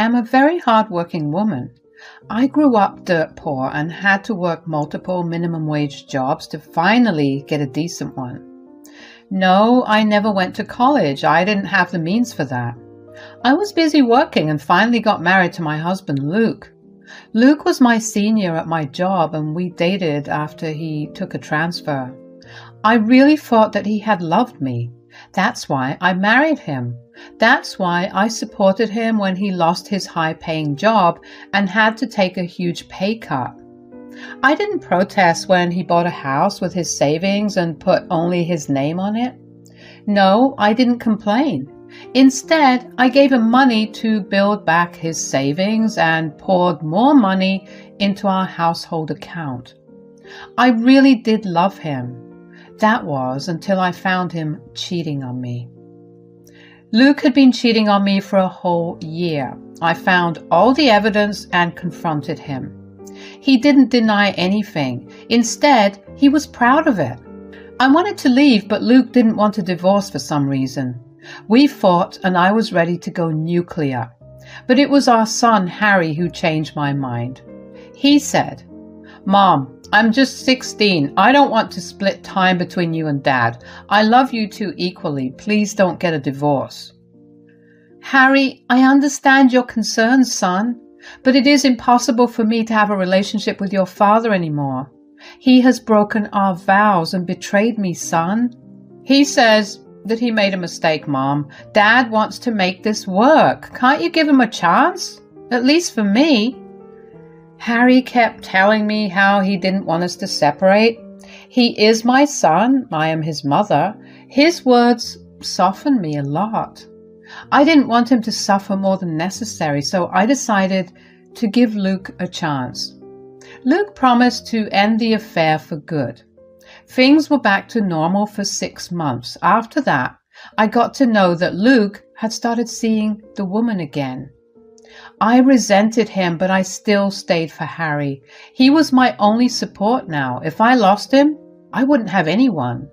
am a very hard-working woman. I grew up dirt poor and had to work multiple minimum wage jobs to finally get a decent one. No, I never went to college. I didn't have the means for that. I was busy working and finally got married to my husband, Luke. Luke was my senior at my job and we dated after he took a transfer. I really thought that he had loved me. That's why I married him. That's why I supported him when he lost his high-paying job and had to take a huge pay cut. I didn't protest when he bought a house with his savings and put only his name on it. No, I didn't complain. Instead, I gave him money to build back his savings and poured more money into our household account. I really did love him. That was until I found him cheating on me. Luke had been cheating on me for a whole year. I found all the evidence and confronted him. He didn't deny anything. Instead, he was proud of it. I wanted to leave, but Luke didn't want a divorce for some reason. We fought and I was ready to go nuclear. But it was our son, Harry, who changed my mind. He said, "Mom, I'm just 16. I don't want to split time between you and Dad. I love you two equally. Please don't get a divorce." Harry, I understand your concerns, son, but it is impossible for me to have a relationship with your father anymore. He has broken our vows and betrayed me, son. He says that he made a mistake, Mom. Dad wants to make this work. Can't you give him a chance? At least for me. Harry kept telling me how he didn't want us to separate. He is my son. I am his mother. His words softened me a lot. I didn't want him to suffer more than necessary, so I decided to give Luke a chance. Luke promised to end the affair for good. Things were back to normal for 6 months. After that, I got to know that Luke had started seeing the woman again. I resented him, but I still stayed for Harry. He was my only support now. If I lost him, I wouldn't have anyone.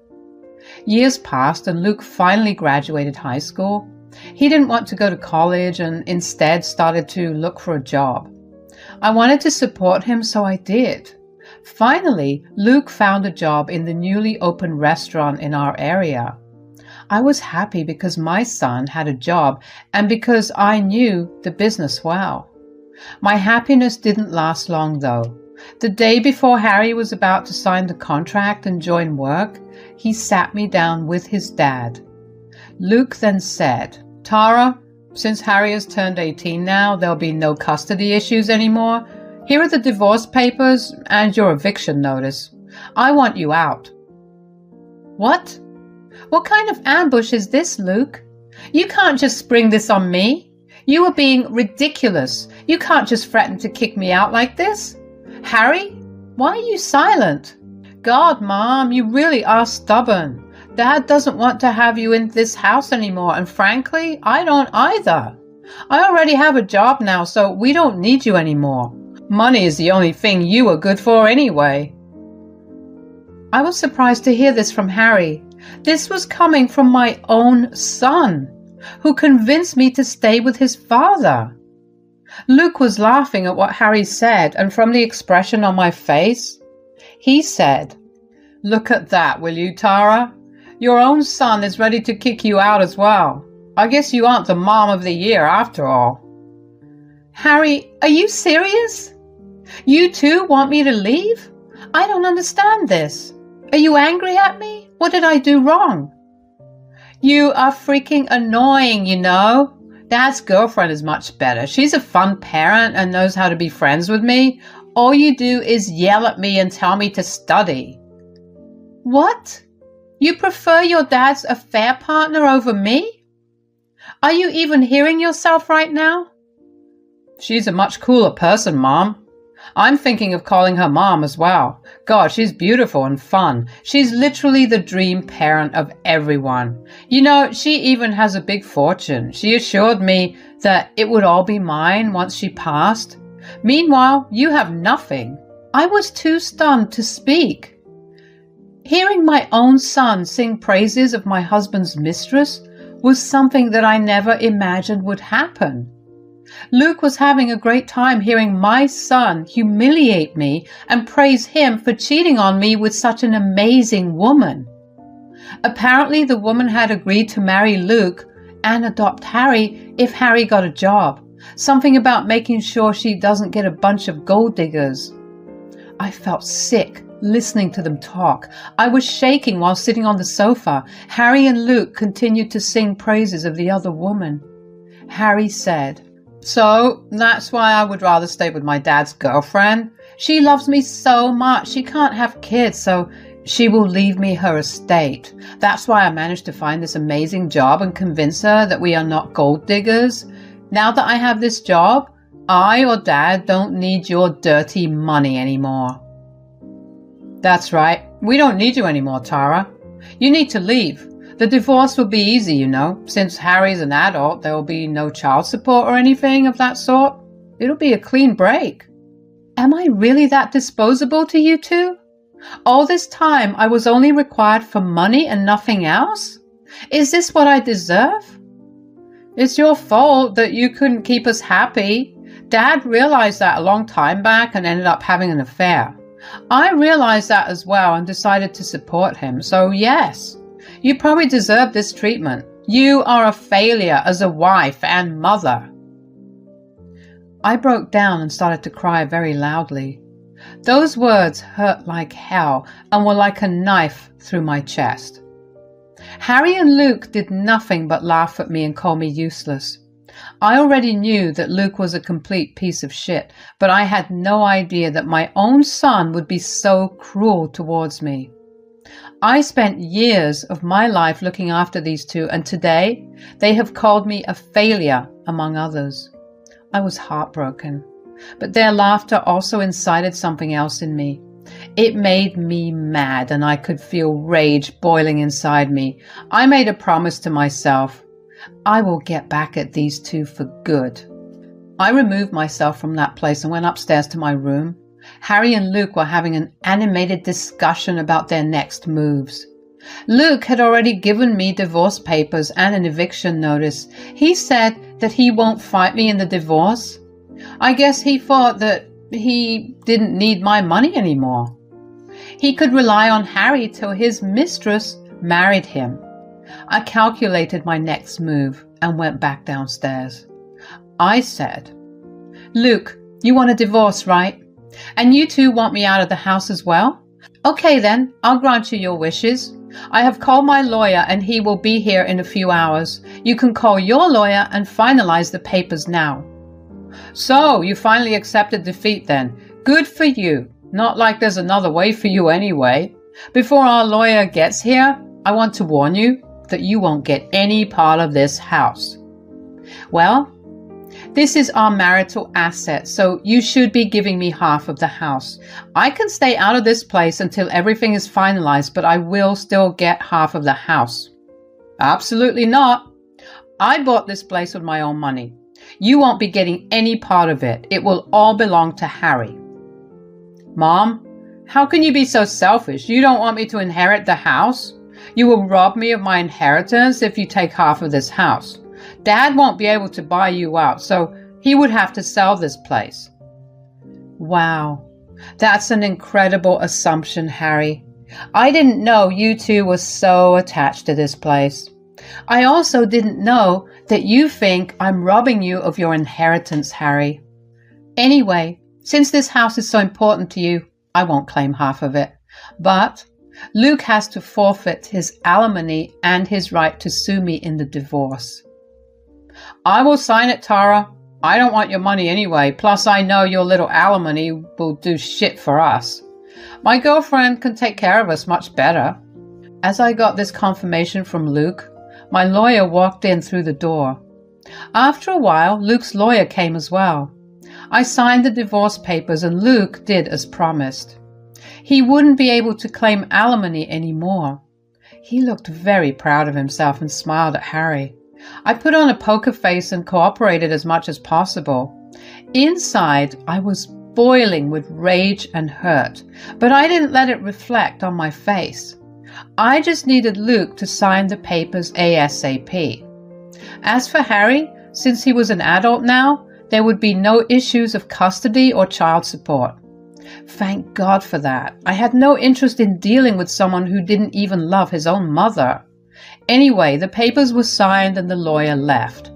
Years passed and Luke finally graduated high school. He didn't want to go to college and instead started to look for a job. I wanted to support him, so I did. Finally, Luke found a job in the newly opened restaurant in our area. I was happy because my son had a job and because I knew the business well. My happiness didn't last long, though. The day before Harry was about to sign the contract and join work, he sat me down with his dad. Luke then said, "Tara, since Harry has turned 18 now, there'll be no custody issues anymore. Here are the divorce papers and your eviction notice. I want you out." What? What kind of ambush is this, Luke? You can't just spring this on me. You are being ridiculous. You can't just threaten to kick me out like this. Harry, why are you silent? God, Mom, you really are stubborn. Dad doesn't want to have you in this house anymore, and frankly, I don't either. I already have a job now, so we don't need you anymore. Money is the only thing you are good for anyway. I was surprised to hear this from Harry. This was coming from my own son, who convinced me to stay with his father. Luke was laughing at what Harry said, and from the expression on my face, he said, "Look at that, will you, Tara? Your own son is ready to kick you out as well. I guess you aren't the mom of the year after all." Harry, are you serious? You too want me to leave? I don't understand this. Are you angry at me? What did I do wrong? You are freaking annoying, you know. Dad's girlfriend is much better. She's a fun parent and knows how to be friends with me. All you do is yell at me and tell me to study. What? You prefer your dad's affair partner over me? Are you even hearing yourself right now? She's a much cooler person, Mom. I'm thinking of calling her Mom as well. God, she's beautiful and fun. She's literally the dream parent of everyone. You know, she even has a big fortune. She assured me that it would all be mine once she passed. Meanwhile, you have nothing. I was too stunned to speak. Hearing my own son sing praises of my husband's mistress was something that I never imagined would happen. Luke was having a great time hearing my son humiliate me and praise him for cheating on me with such an amazing woman. Apparently, the woman had agreed to marry Luke and adopt Harry if Harry got a job. Something about making sure she doesn't get a bunch of gold diggers. I felt sick listening to them talk. I was shaking while sitting on the sofa. Harry and Luke continued to sing praises of the other woman. Harry said, "So that's why I would rather stay with my dad's girlfriend. She loves me so much. She can't have kids, so she will leave me her estate. That's why I managed to find this amazing job and convince her that we are not gold diggers. Now that I have this job, I or Dad don't need your dirty money anymore." "That's right. We don't need you anymore, Tara. You need to leave. The divorce will be easy, you know. Since Harry's an adult, there will be no child support or anything of that sort. It'll be a clean break." Am I really that disposable to you two? All this time I was only required for money and nothing else? Is this what I deserve? It's your fault that you couldn't keep us happy. Dad realized that a long time back and ended up having an affair. I realized that as well and decided to support him. So yes, you probably deserve this treatment. You are a failure as a wife and mother. I broke down and started to cry very loudly. Those words hurt like hell and were like a knife through my chest. Harry and Luke did nothing but laugh at me and call me useless. I already knew that Luke was a complete piece of shit, but I had no idea that my own son would be so cruel towards me. I spent years of my life looking after these two, and today they have called me a failure, among others. I was heartbroken, but their laughter also incited something else in me. It made me mad, and I could feel rage boiling inside me. I made a promise to myself. I will get back at these two for good. I removed myself from that place and went upstairs to my room. Harry and Luke were having an animated discussion about their next moves. Luke had already given me divorce papers and an eviction notice. He said that he won't fight me in the divorce. I guess he thought that he didn't need my money anymore. He could rely on Harry till his mistress married him. I calculated my next move and went back downstairs. I said, "Luke, you want a divorce, right? And you two want me out of the house as well? Okay then, I'll grant you your wishes. I have called my lawyer and he will be here in a few hours. You can call your lawyer and finalize the papers now." "So, you finally accepted defeat then. Good for you. Not like there's another way for you anyway. Before our lawyer gets here, I want to warn you that you won't get any part of this house." "Well, this is our marital asset, so you should be giving me half of the house. I can stay out of this place until everything is finalized, but I will still get half of the house." "Absolutely not. I bought this place with my own money. You won't be getting any part of it. It will all belong to Harry." "Mom, how can you be so selfish? You don't want me to inherit the house? You will rob me of my inheritance if you take half of this house. Dad won't be able to buy you out, so he would have to sell this place." Wow, that's an incredible assumption, Harry. I didn't know you two were so attached to this place. I also didn't know that you think I'm robbing you of your inheritance, Harry. Anyway, since this house is so important to you, I won't claim half of it. But Luke has to forfeit his alimony and his right to sue me in the divorce. "I will sign it, Tara. I don't want your money anyway. Plus, I know your little alimony will do shit for us. My girlfriend can take care of us much better." As I got this confirmation from Luke, my lawyer walked in through the door. After a while, Luke's lawyer came as well. I signed the divorce papers and Luke did as promised. He wouldn't be able to claim alimony anymore. He looked very proud of himself and smiled at Harry. I put on a poker face and cooperated as much as possible. Inside, I was boiling with rage and hurt, but I didn't let it reflect on my face. I just needed Luke to sign the papers ASAP. As for Harry, since he was an adult now, There would be no issues of custody or child support. Thank God for that. I had no interest in dealing with someone who didn't even love his own mother. Anyway, the papers were signed and the lawyer left.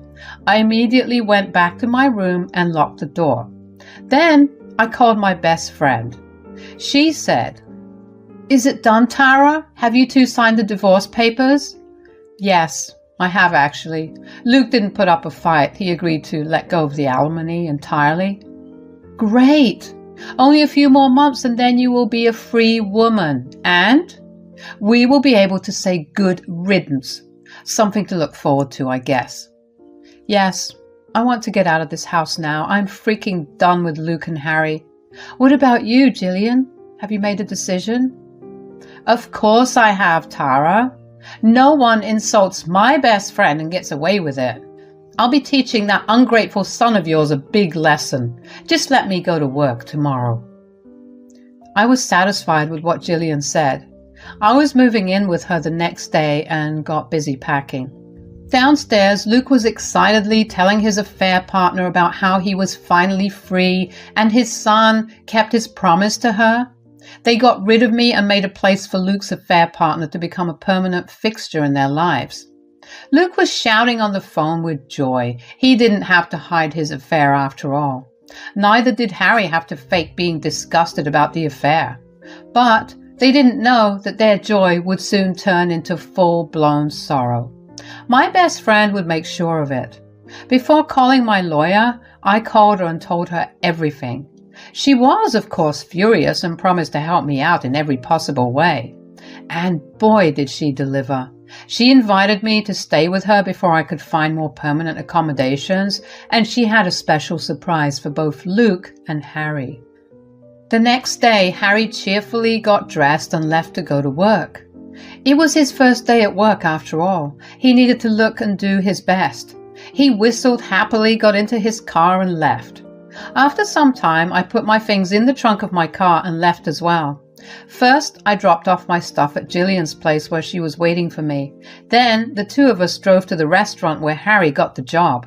I immediately went back to my room and locked the door. Then I called my best friend. She said, "Is it done, Tara? Have you two signed the divorce papers?" "Yes, I have actually. Luke didn't put up a fight. He agreed to let go of the alimony entirely." "Great! Only a few more months and then you will be a free woman. And we will be able to say good riddance. Something to look forward to, I guess." "Yes, I want to get out of this house now. I'm freaking done with Luke and Harry. What about you, Jillian? Have you made a decision?" "Of course I have, Tara. No one insults my best friend and gets away with it. I'll be teaching that ungrateful son of yours a big lesson. Just let me go to work tomorrow." I was satisfied with what Jillian said. I was moving in with her the next day and got busy packing. Downstairs, Luke was excitedly telling his affair partner about how he was finally free and his son kept his promise to her. They got rid of me and made a place for Luke's affair partner to become a permanent fixture in their lives. Luke was shouting on the phone with joy. He didn't have to hide his affair after all. Neither did Harry have to fake being disgusted about the affair. But they didn't know that their joy would soon turn into full-blown sorrow. My best friend would make sure of it. Before calling my lawyer, I called her and told her everything. She was, of course, furious and promised to help me out in every possible way. And boy, did she deliver. She invited me to stay with her before I could find more permanent accommodations, and she had a special surprise for both Luke and Harry. The next day, Harry cheerfully got dressed and left to go to work. It was his first day at work after all. He needed to look and do his best. He whistled happily, got into his car and left. After some time, I put my things in the trunk of my car and left as well. First, I dropped off my stuff at Jillian's place where she was waiting for me. Then, the two of us drove to the restaurant where Harry got the job.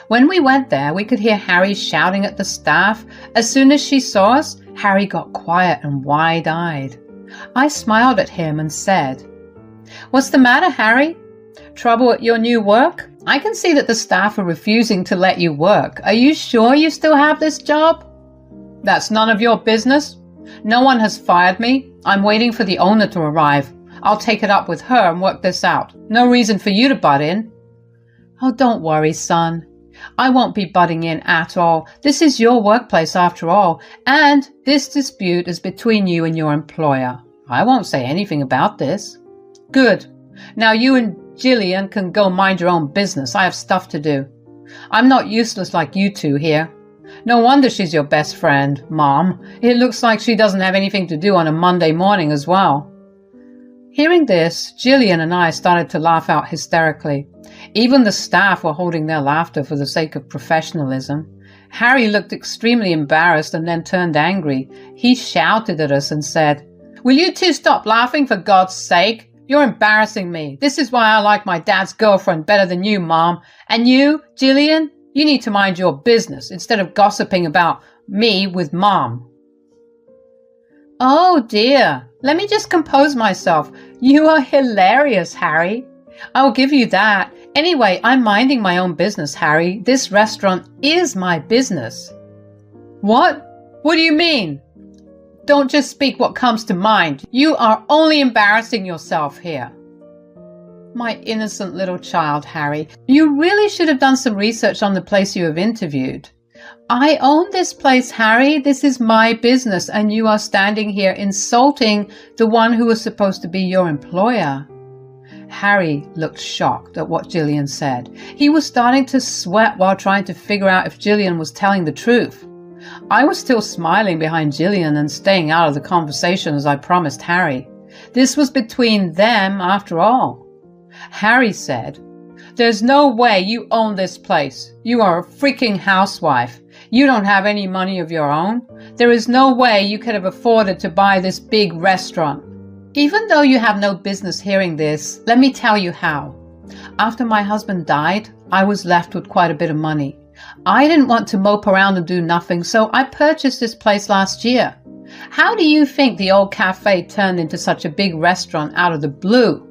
When we went there, we could hear Harry shouting at the staff. As soon as she saw us, Harry got quiet and wide-eyed. I smiled at him and said, "What's the matter, Harry? Trouble at your new work? I can see that the staff are refusing to let you work. Are you sure you still have this job?" "That's none of your business. No one has fired me. I'm waiting for the owner to arrive. I'll take it up with her and work this out. No reason for you to butt in." "Oh, don't worry, son. I won't be butting in at all. This is your workplace after all, and this dispute is between you and your employer. I won't say anything about this." "Good. Now you and Jillian can go mind your own business. I have stuff to do. I'm not useless like you two here. No wonder she's your best friend, Mom. It looks like she doesn't have anything to do on a Monday morning as well." Hearing this, Jillian and I started to laugh out hysterically. Even the staff were holding their laughter for the sake of professionalism. Harry looked extremely embarrassed and then turned angry. He shouted at us and said, "Will you two stop laughing for God's sake? You're embarrassing me. This is why I like my dad's girlfriend better than you, Mom. And you, Jillian, you need to mind your business instead of gossiping about me with Mom." "Oh dear, let me just compose myself. You are hilarious, Harry. I'll give you that. Anyway, I'm minding my own business, Harry. This restaurant is my business." "What? What do you mean?" "Don't just speak what comes to mind. You are only embarrassing yourself here." "My innocent little child, Harry. You really should have done some research on the place you have interviewed." "I own this place, Harry. This is my business, and you are standing here insulting the one who was supposed to be your employer." Harry looked shocked at what Jillian said. He was starting to sweat while trying to figure out if Jillian was telling the truth. I was still smiling behind Jillian and staying out of the conversation as I promised Harry. This was between them after all. Harry said, "There's no way you own this place. You are a freaking housewife. You don't have any money of your own. There is no way you could have afforded to buy this big restaurant. Even though you have no business hearing this, let me tell you how. After my husband died, I was left with quite a bit of money. I didn't want to mope around and do nothing, so I purchased this place last year. How do you think the old cafe turned into such a big restaurant out of the blue?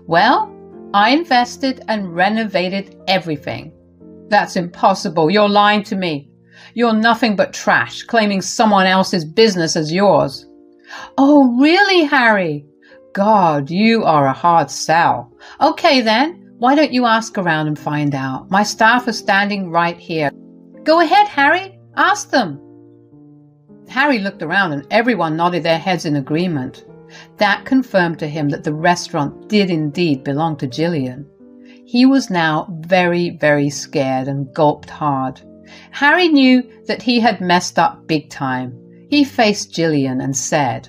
Well, I invested and renovated everything. That's impossible. You're lying to me. You're nothing but trash, claiming someone else's business as yours. Oh, really, Harry? God, you are a hard sell. Okay, then, why don't you ask around and find out? My staff are standing right here. Go ahead, Harry. Ask them. Harry looked around and everyone nodded their heads in agreement. That confirmed to him that the restaurant did indeed belong to Gillian. He was now very, very scared and gulped hard. Harry knew that he had messed up big time. He faced Gillian and said,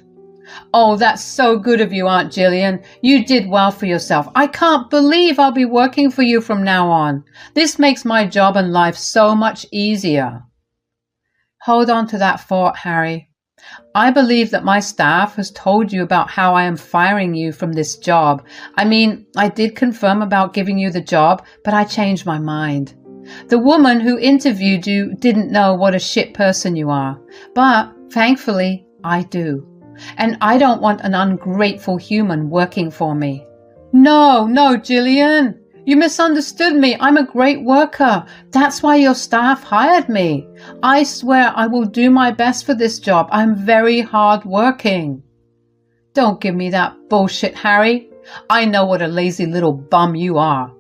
"Oh, that's so good of you, Aunt Gillian. You did well for yourself. I can't believe I'll be working for you from now on. This makes my job and life so much easier." Hold on to that thought, Harry. I believe that my staff has told you about how I am firing you from this job. I mean, I did confirm about giving you the job, but I changed my mind. The woman who interviewed you didn't know what a shit person you are, but thankfully I do. And I don't want an ungrateful human working for me. No, Gillian. You misunderstood me. I'm a great worker. That's why your staff hired me. I swear I will do my best for this job. I'm very hard working. Don't give me that bullshit, Harry. I know what a lazy little bum you are.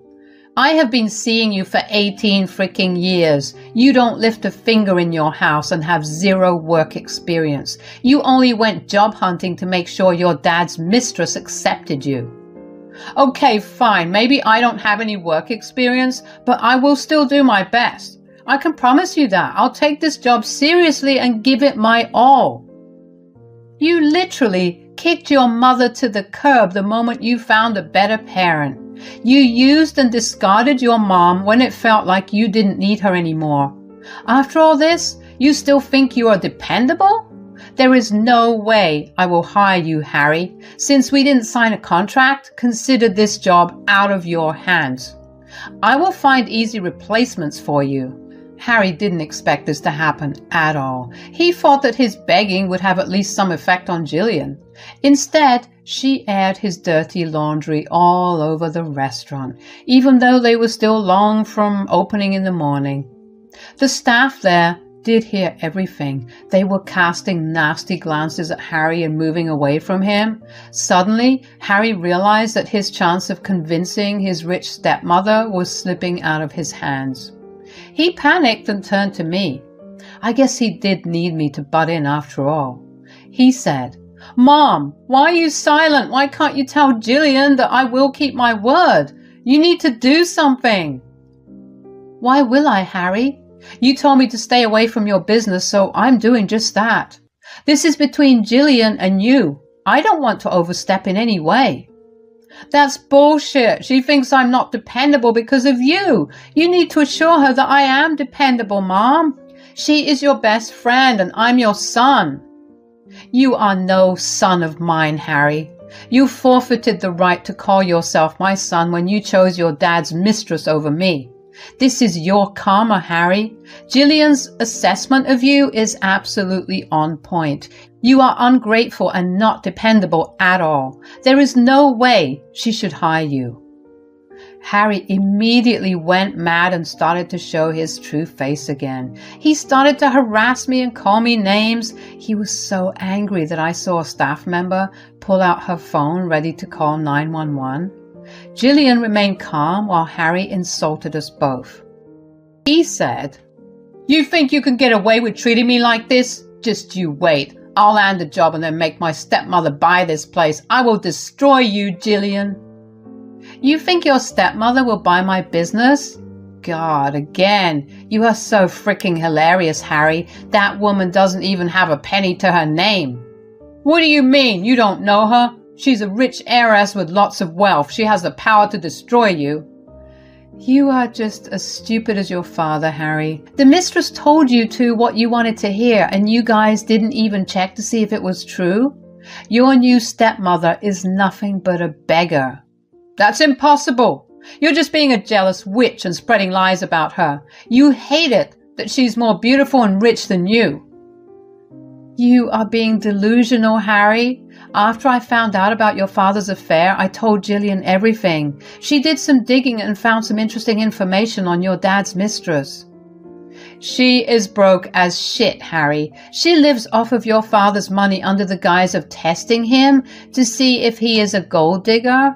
I have been seeing you for 18 freaking years. You don't lift a finger in your house and have zero work experience. You only went job hunting to make sure your dad's mistress accepted you. Okay, fine. Maybe I don't have any work experience, but I will still do my best. I can promise you that. I'll take this job seriously and give it my all. You literally kicked your mother to the curb the moment you found a better parent. You used and discarded your mom when it felt like you didn't need her anymore. After all this, you still think you are dependable? There is no way I will hire you, Harry. Since we didn't sign a contract, consider this job out of your hands. I will find easy replacements for you. Harry didn't expect this to happen at all. He thought that his begging would have at least some effect on Gillian. Instead, she aired his dirty laundry all over the restaurant, even though they were still long from opening in the morning. The staff there did hear everything. They were casting nasty glances at Harry and moving away from him. Suddenly, Harry realized that his chance of convincing his rich stepmother was slipping out of his hands. He panicked and turned to me. I guess he did need me to butt in after all. He said, "Mom, why are you silent? Why can't you tell Gillian that I will keep my word? You need to do something." "Why will I, Harry? You told me to stay away from your business, so I'm doing just that. This is between Gillian and you. I don't want to overstep in any way." "That's bullshit. She thinks I'm not dependable because of you. You need to assure her that I am dependable, Mom. She is your best friend and I'm your son." "You are no son of mine, Harry. You forfeited the right to call yourself my son when you chose your dad's mistress over me. This is your karma, Harry. Gillian's assessment of you is absolutely on point. You are ungrateful and not dependable at all. There is no way she should hire you." Harry immediately went mad and started to show his true face again. He started to harass me and call me names. He was so angry that I saw a staff member pull out her phone ready to call 911. Gillian remained calm while Harry insulted us both. He said, "You think you can get away with treating me like this? Just you wait. I'll land a job and then make my stepmother buy this place. I will destroy you, Gillian." "You think your stepmother will buy my business?" God, again. You are so freaking hilarious, Harry. That woman doesn't even have a penny to her name. "What do you mean? You don't know her? She's a rich heiress with lots of wealth. She has the power to destroy you." You are just as stupid as your father, Harry. The mistress told you what you wanted to hear, and you guys didn't even check to see if it was true? Your new stepmother is nothing but a beggar. That's impossible. You're just being a jealous witch and spreading lies about her. You hate it that she's more beautiful and rich than you. You are being delusional, Harry. After I found out about your father's affair, I told Gillian everything. She did some digging and found some interesting information on your dad's mistress. She is broke as shit, Harry. She lives off of your father's money under the guise of testing him to see if he is a gold digger.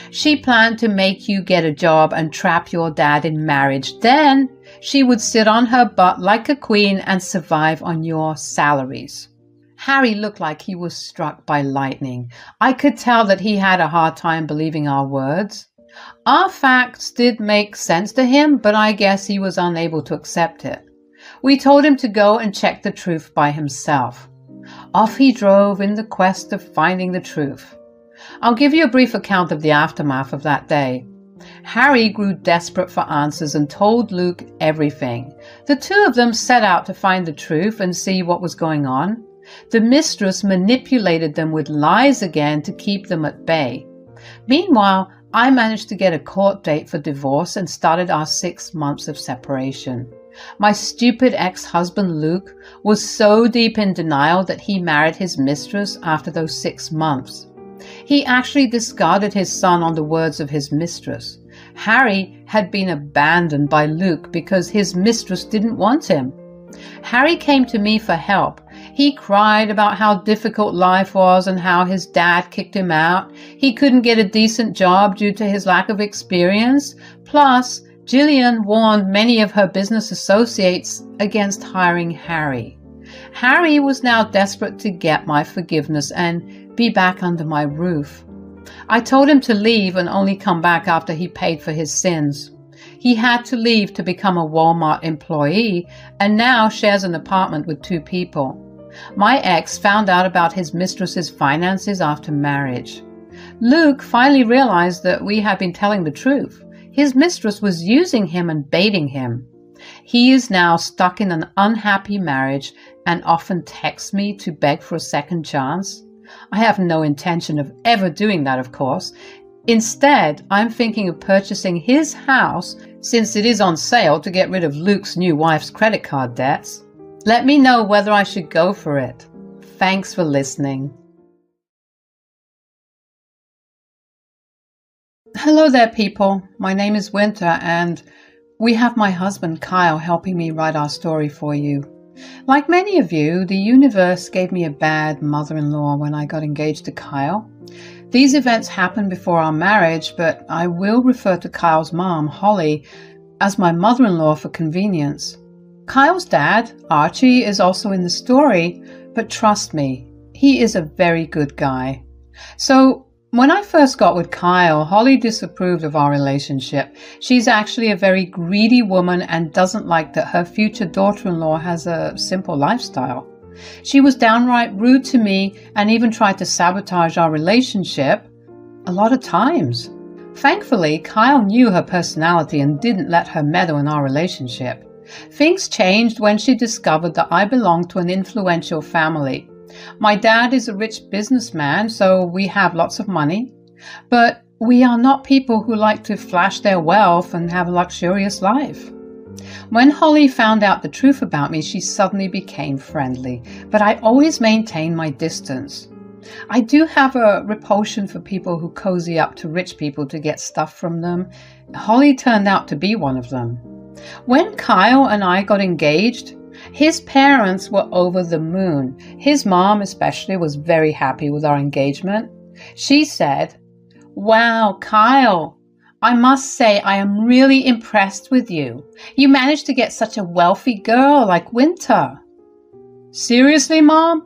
She planned to make you get a job and trap your dad in marriage. Then she would sit on her butt like a queen and survive on your salaries. Harry looked like he was struck by lightning. I could tell that he had a hard time believing our words. Our facts did make sense to him, but I guess he was unable to accept it. We told him to go and check the truth by himself. Off he drove in the quest of finding the truth. I'll give you a brief account of the aftermath of that day. Harry grew desperate for answers and told Luke everything. The two of them set out to find the truth and see what was going on. The mistress manipulated them with lies again to keep them at bay. Meanwhile, I managed to get a court date for divorce and started our 6 months of separation. My stupid ex-husband Luke was so deep in denial that he married his mistress after those 6 months. He actually discarded his son on the words of his mistress. Harry had been abandoned by Luke because his mistress didn't want him. Harry came to me for help. He cried about how difficult life was and how his dad kicked him out. He couldn't get a decent job due to his lack of experience. Plus, Gillian warned many of her business associates against hiring Harry. Harry was now desperate to get my forgiveness and be back under my roof. I told him to leave and only come back after he paid for his sins. He had to leave to become a Walmart employee and now shares an apartment with 2 people. My ex found out about his mistress's finances after marriage. Luke finally realized that we had been telling the truth. His mistress was using him and baiting him. He is now stuck in an unhappy marriage and often texts me to beg for a second chance. I have no intention of ever doing that, of course. Instead, I'm thinking of purchasing his house since it is on sale to get rid of Luke's new wife's credit card debts. Let me know whether I should go for it. Thanks for listening. Hello there, people. My name is Winter, and we have my husband Kyle helping me write our story for you. Like many of you, the universe gave me a bad mother-in-law when I got engaged to Kyle. These events happened before our marriage, but I will refer to Kyle's mom, Holly, as my mother-in-law for convenience. Kyle's dad, Archie, is also in the story, but trust me, he is a very good guy. So, when I first got with Kyle, Holly disapproved of our relationship. She's actually a very greedy woman and doesn't like that her future daughter-in-law has a simple lifestyle. She was downright rude to me and even tried to sabotage our relationship a lot of times. Thankfully, Kyle knew her personality and didn't let her meddle in our relationship. Things changed when she discovered that I belonged to an influential family. My dad is a rich businessman, so we have lots of money. But we are not people who like to flash their wealth and have a luxurious life. When Holly found out the truth about me, she suddenly became friendly, but I always maintain my distance. I do have a repulsion for people who cozy up to rich people to get stuff from them. Holly turned out to be one of them. When Kyle and I got engaged, his parents were over the moon. His mom especially was very happy with our engagement. She said, "Wow, Kyle, I must say I am really impressed with you. You managed to get such a wealthy girl like Winter." "Seriously, Mom?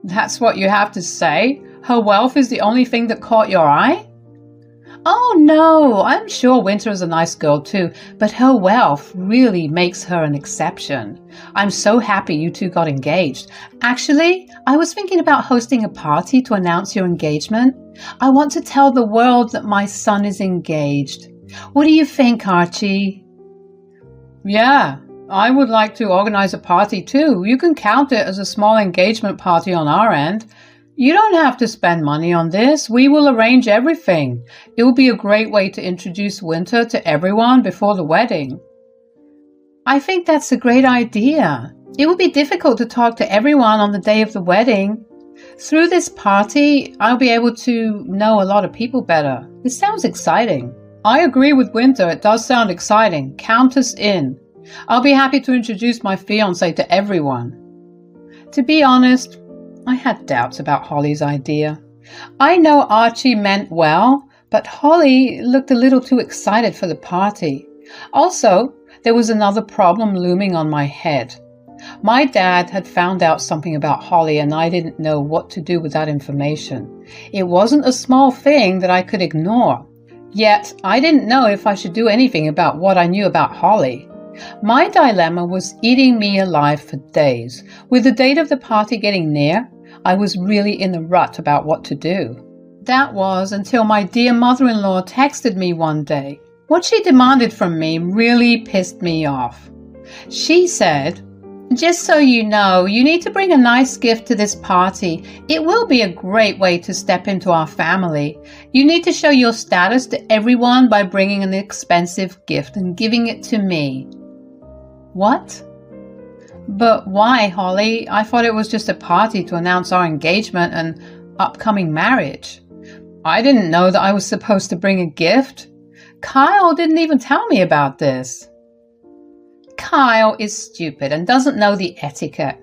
That's what you have to say? Her wealth is the only thing that caught your eye?" "Oh no, I'm sure Winter is a nice girl too, but her wealth really makes her an exception. I'm so happy you two got engaged. Actually, I was thinking about hosting a party to announce your engagement. I want to tell the world that my son is engaged. What do you think, Archie?" "Yeah, I would like to organize a party too. You can count it as a small engagement party on our end. You don't have to spend money on this. We will arrange everything. It will be a great way to introduce Winter to everyone before the wedding. I think that's a great idea. It will be difficult to talk to everyone on the day of the wedding. Through this party, I'll be able to know a lot of people better. It sounds exciting. I agree with Winter. It does sound exciting. Count us in. I'll be happy to introduce my fiancé to everyone. To be honest, I had doubts about Holly's idea. I know Archie meant well, but Holly looked a little too excited for the party. Also, there was another problem looming on my head. My dad had found out something about Holly and I didn't know what to do with that information. It wasn't a small thing that I could ignore. Yet, I didn't know if I should do anything about what I knew about Holly. My dilemma was eating me alive for days. With the date of the party getting near, I was really in a rut about what to do. That was until my dear mother-in-law texted me one day. What she demanded from me really pissed me off. She said, "Just so you know, you need to bring a nice gift to this party. It will be a great way to step into our family. You need to show your status to everyone by bringing an expensive gift and giving it to me." What? But why, Holly? I thought it was just a party to announce our engagement and upcoming marriage. I didn't know that I was supposed to bring a gift. Kyle didn't even tell me about this. Kyle is stupid and doesn't know the etiquette.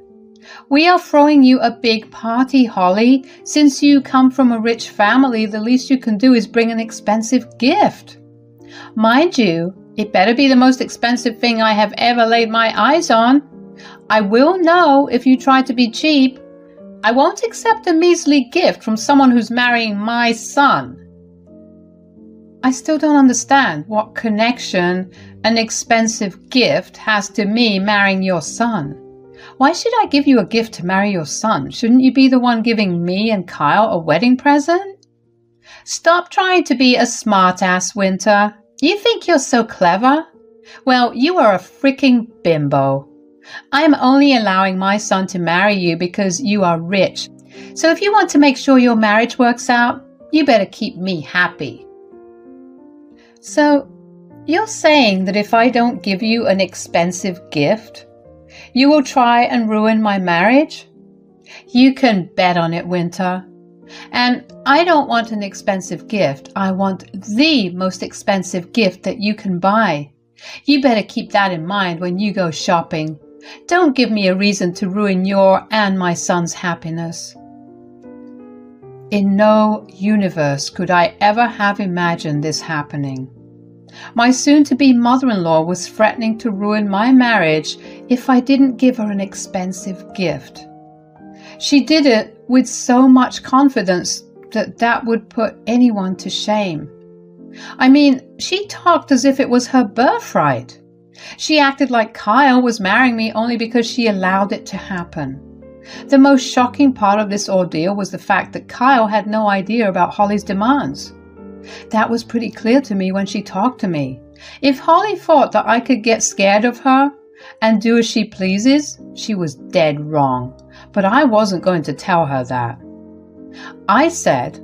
We are throwing you a big party, Holly. Since you come from a rich family, the least you can do is bring an expensive gift. Mind you, it better be the most expensive thing I have ever laid my eyes on. I will know if you try to be cheap. I won't accept a measly gift from someone who's marrying my son. I still don't understand what connection an expensive gift has to me marrying your son. Why should I give you a gift to marry your son? Shouldn't you be the one giving me and Kyle a wedding present? Stop trying to be a smartass, Winter. You think you're so clever? Well, you are a freaking bimbo. I am only allowing my son to marry you because you are rich. So if you want to make sure your marriage works out, you better keep me happy. So, you're saying that if I don't give you an expensive gift, you will try and ruin my marriage? You can bet on it, Winter. And I don't want an expensive gift. I want the most expensive gift that you can buy. You better keep that in mind when you go shopping. Don't give me a reason to ruin your and my son's happiness. In no universe could I ever have imagined this happening. My soon-to-be mother-in-law was threatening to ruin my marriage if I didn't give her an expensive gift. She did it with so much confidence that would put anyone to shame. I mean, she talked as if it was her birthright. She acted like Kyle was marrying me only because she allowed it to happen. The most shocking part of this ordeal was the fact that Kyle had no idea about Holly's demands. That was pretty clear to me when she talked to me. If Holly thought that I could get scared of her and do as she pleases, she was dead wrong. But I wasn't going to tell her that. I said,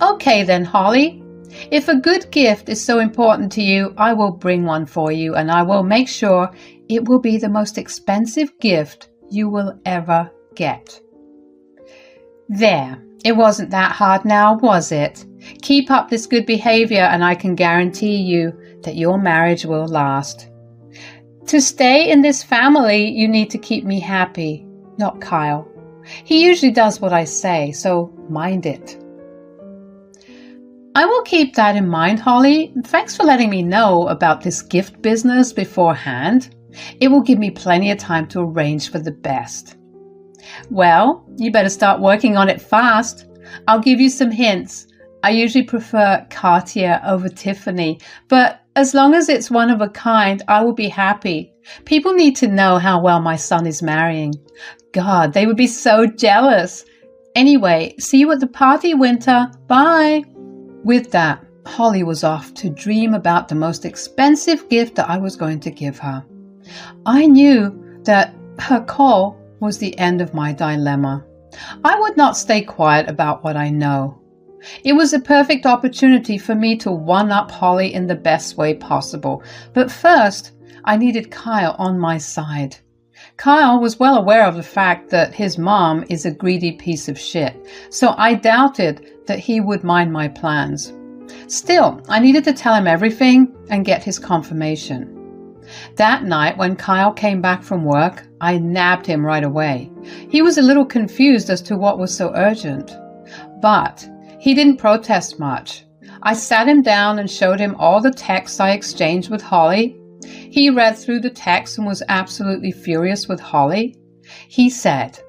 "Okay then, Holly. If a good gift is so important to you, I will bring one for you, and I will make sure it will be the most expensive gift you will ever get." There, it wasn't that hard now, was it? Keep up this good behavior and I can guarantee you that your marriage will last. To stay in this family, you need to keep me happy, not Kyle. He usually does what I say, so mind it. I will keep that in mind, Holly. Thanks for letting me know about this gift business beforehand. It will give me plenty of time to arrange for the best. Well, you better start working on it fast. I'll give you some hints. I usually prefer Cartier over Tiffany, but as long as it's one of a kind, I will be happy. People need to know how well my son is marrying. God, they would be so jealous. Anyway, see you at the party, Winter. Bye. With that, Holly was off to dream about the most expensive gift that I was going to give her. I knew that her call was the end of my dilemma. I would not stay quiet about what I know. It was a perfect opportunity for me to one-up Holly in the best way possible. But first, I needed Kyle on my side. Kyle was well aware of the fact that his mom is a greedy piece of shit, so I doubted that he would mind my plans. Still, I needed to tell him everything and get his confirmation. That night, when Kyle came back from work, I nabbed him right away. He was a little confused as to what was so urgent. But he didn't protest much. I sat him down and showed him all the texts I exchanged with Holly. He read through the text and was absolutely furious with Holly. He said,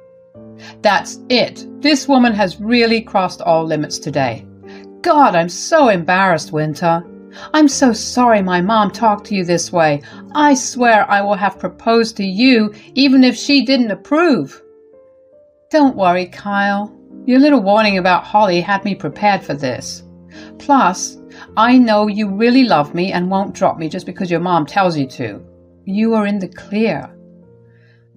"That's it. This woman has really crossed all limits today. God, I'm so embarrassed, Winter. I'm so sorry my mom talked to you this way. I swear I will have proposed to you even if she didn't approve." Don't worry, Kyle. Your little warning about Holly had me prepared for this. Plus, I know you really love me and won't drop me just because your mom tells you to. You are in the clear.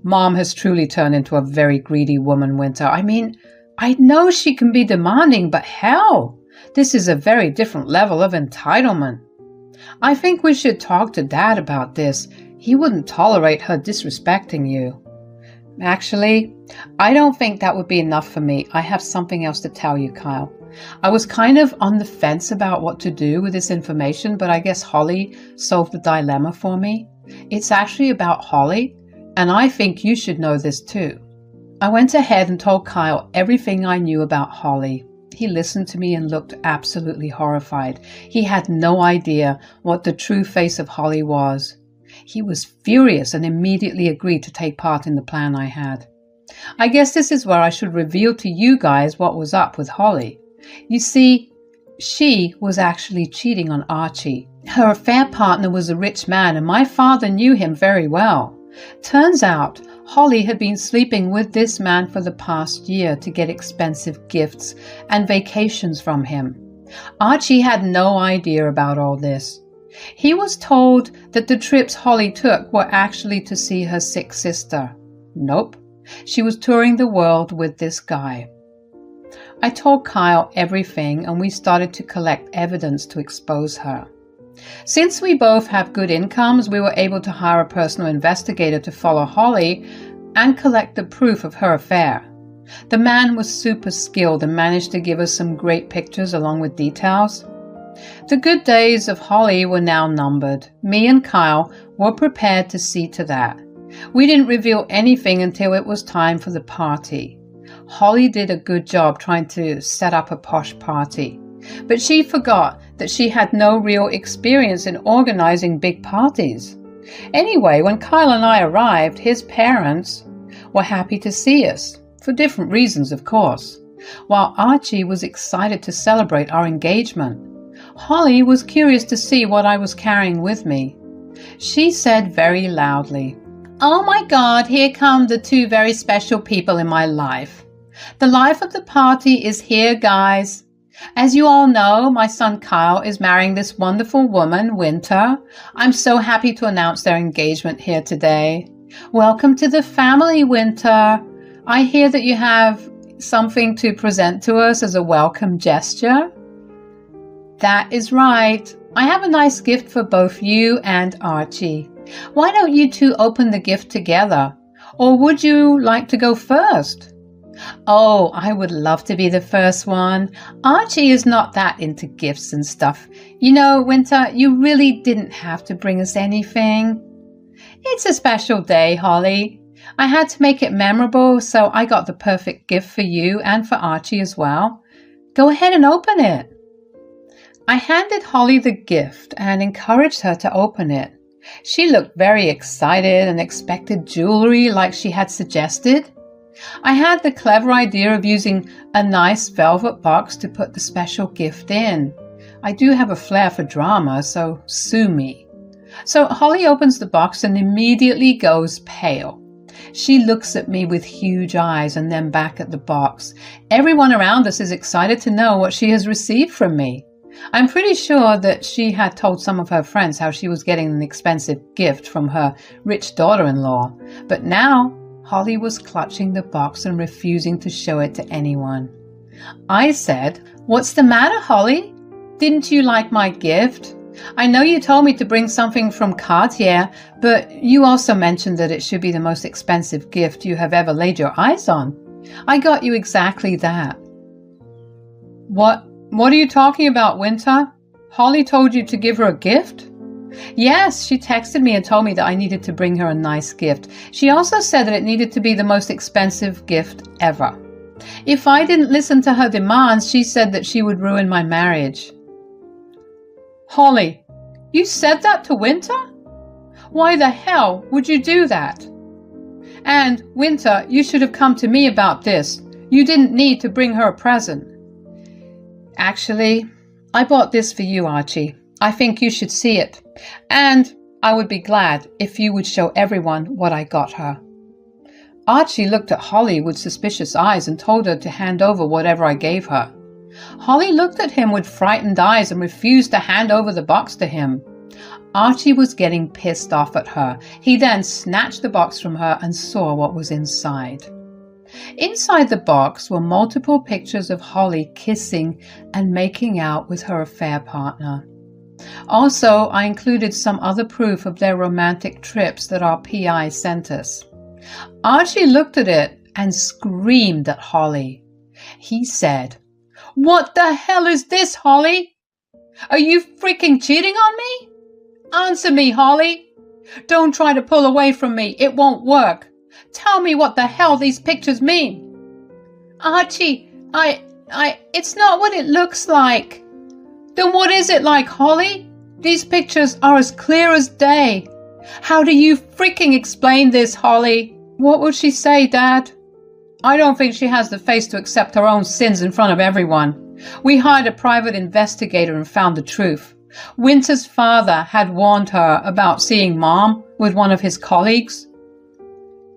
Mom has truly turned into a very greedy woman, Winter. I mean, I know she can be demanding, but hell, this is a very different level of entitlement. I think we should talk to Dad about this. He wouldn't tolerate her disrespecting you. Actually, I don't think that would be enough for me. I have something else to tell you, Kyle. I was kind of on the fence about what to do with this information, but I guess Holly solved the dilemma for me. It's actually about Holly, and I think you should know this too. I went ahead and told Kyle everything I knew about Holly. He listened to me and looked absolutely horrified. He had no idea what the true face of Holly was. He was furious and immediately agreed to take part in the plan I had. I guess this is where I should reveal to you guys what was up with Holly. You see, she was actually cheating on Archie. Her affair partner was a rich man, and my father knew him very well. Turns out, Holly had been sleeping with this man for the past year to get expensive gifts and vacations from him. Archie had no idea about all this. He was told that the trips Holly took were actually to see her sick sister. Nope, she was touring the world with this guy. I told Kyle everything and we started to collect evidence to expose her. Since we both have good incomes, we were able to hire a personal investigator to follow Holly and collect the proof of her affair. The man was super skilled and managed to give us some great pictures along with details. The good days of Holly were now numbered. Me and Kyle were prepared to see to that. We didn't reveal anything until it was time for the party. Holly did a good job trying to set up a posh party, but she forgot that she had no real experience in organizing big parties. Anyway, when Kyle and I arrived, his parents were happy to see us, for different reasons, of course, while Archie was excited to celebrate our engagement. Holly was curious to see what I was carrying with me. She said very loudly, "Oh my God, here come the two very special people in my life. The life of the party is here, guys. As you all know, my son Kyle is marrying this wonderful woman, Winter. I'm so happy to announce their engagement here today. Welcome to the family, Winter. I hear that you have something to present to us as a welcome gesture." "That is right. I have a nice gift for both you and Archie. Why don't you two open the gift together? Or would you like to go first?" "Oh, I would love to be the first one. Archie is not that into gifts and stuff. You know, Winter, you really didn't have to bring us anything." "It's a special day, Holly. I had to make it memorable, so I got the perfect gift for you and for Archie as well. Go ahead and open it." I handed Holly the gift and encouraged her to open it. She looked very excited and expected jewelry like she had suggested. I had the clever idea of using a nice velvet box to put the special gift in. I do have a flair for drama, so sue me. So Holly opens the box and immediately goes pale. She looks at me with huge eyes and then back at the box. Everyone around us is excited to know what she has received from me. I'm pretty sure that she had told some of her friends how she was getting an expensive gift from her rich daughter-in-law. But now Holly was clutching the box and refusing to show it to anyone. I said, "What's the matter, Holly? Didn't you like my gift? I know you told me to bring something from Cartier, but you also mentioned that it should be the most expensive gift you have ever laid your eyes on. I got you exactly that." What are you talking about, Winter? Holly told you to give her a gift? Yes, she texted me and told me that I needed to bring her a nice gift. She also said that it needed to be the most expensive gift ever. If I didn't listen to her demands, she said that she would ruin my marriage. Holly, you said that to Winter? Why the hell would you do that? And, Winter, you should have come to me about this. You didn't need to bring her a present. Actually, I bought this for you, Archie. I think you should see it. And I would be glad if you would show everyone what I got her. Archie looked at Holly with suspicious eyes and told her to hand over whatever I gave her. Holly looked at him with frightened eyes and refused to hand over the box to him. Archie was getting pissed off at her. He then snatched the box from her and saw what was inside. Inside the box were multiple pictures of Holly kissing and making out with her affair partner. Also, I included some other proof of their romantic trips that our PI sent us. Archie looked at it and screamed at Holly. He said, "What the hell is this, Holly? Are you freaking cheating on me? Answer me, Holly. Don't try to pull away from me. It won't work. Tell me what the hell these pictures mean." Archie, it's not what it looks like. Then what is it like, Holly? These pictures are as clear as day. How do you freaking explain this, Holly? What will she say, Dad? I don't think she has the face to accept her own sins in front of everyone. We hired a private investigator and found the truth. Winter's father had warned her about seeing Mom with one of his colleagues.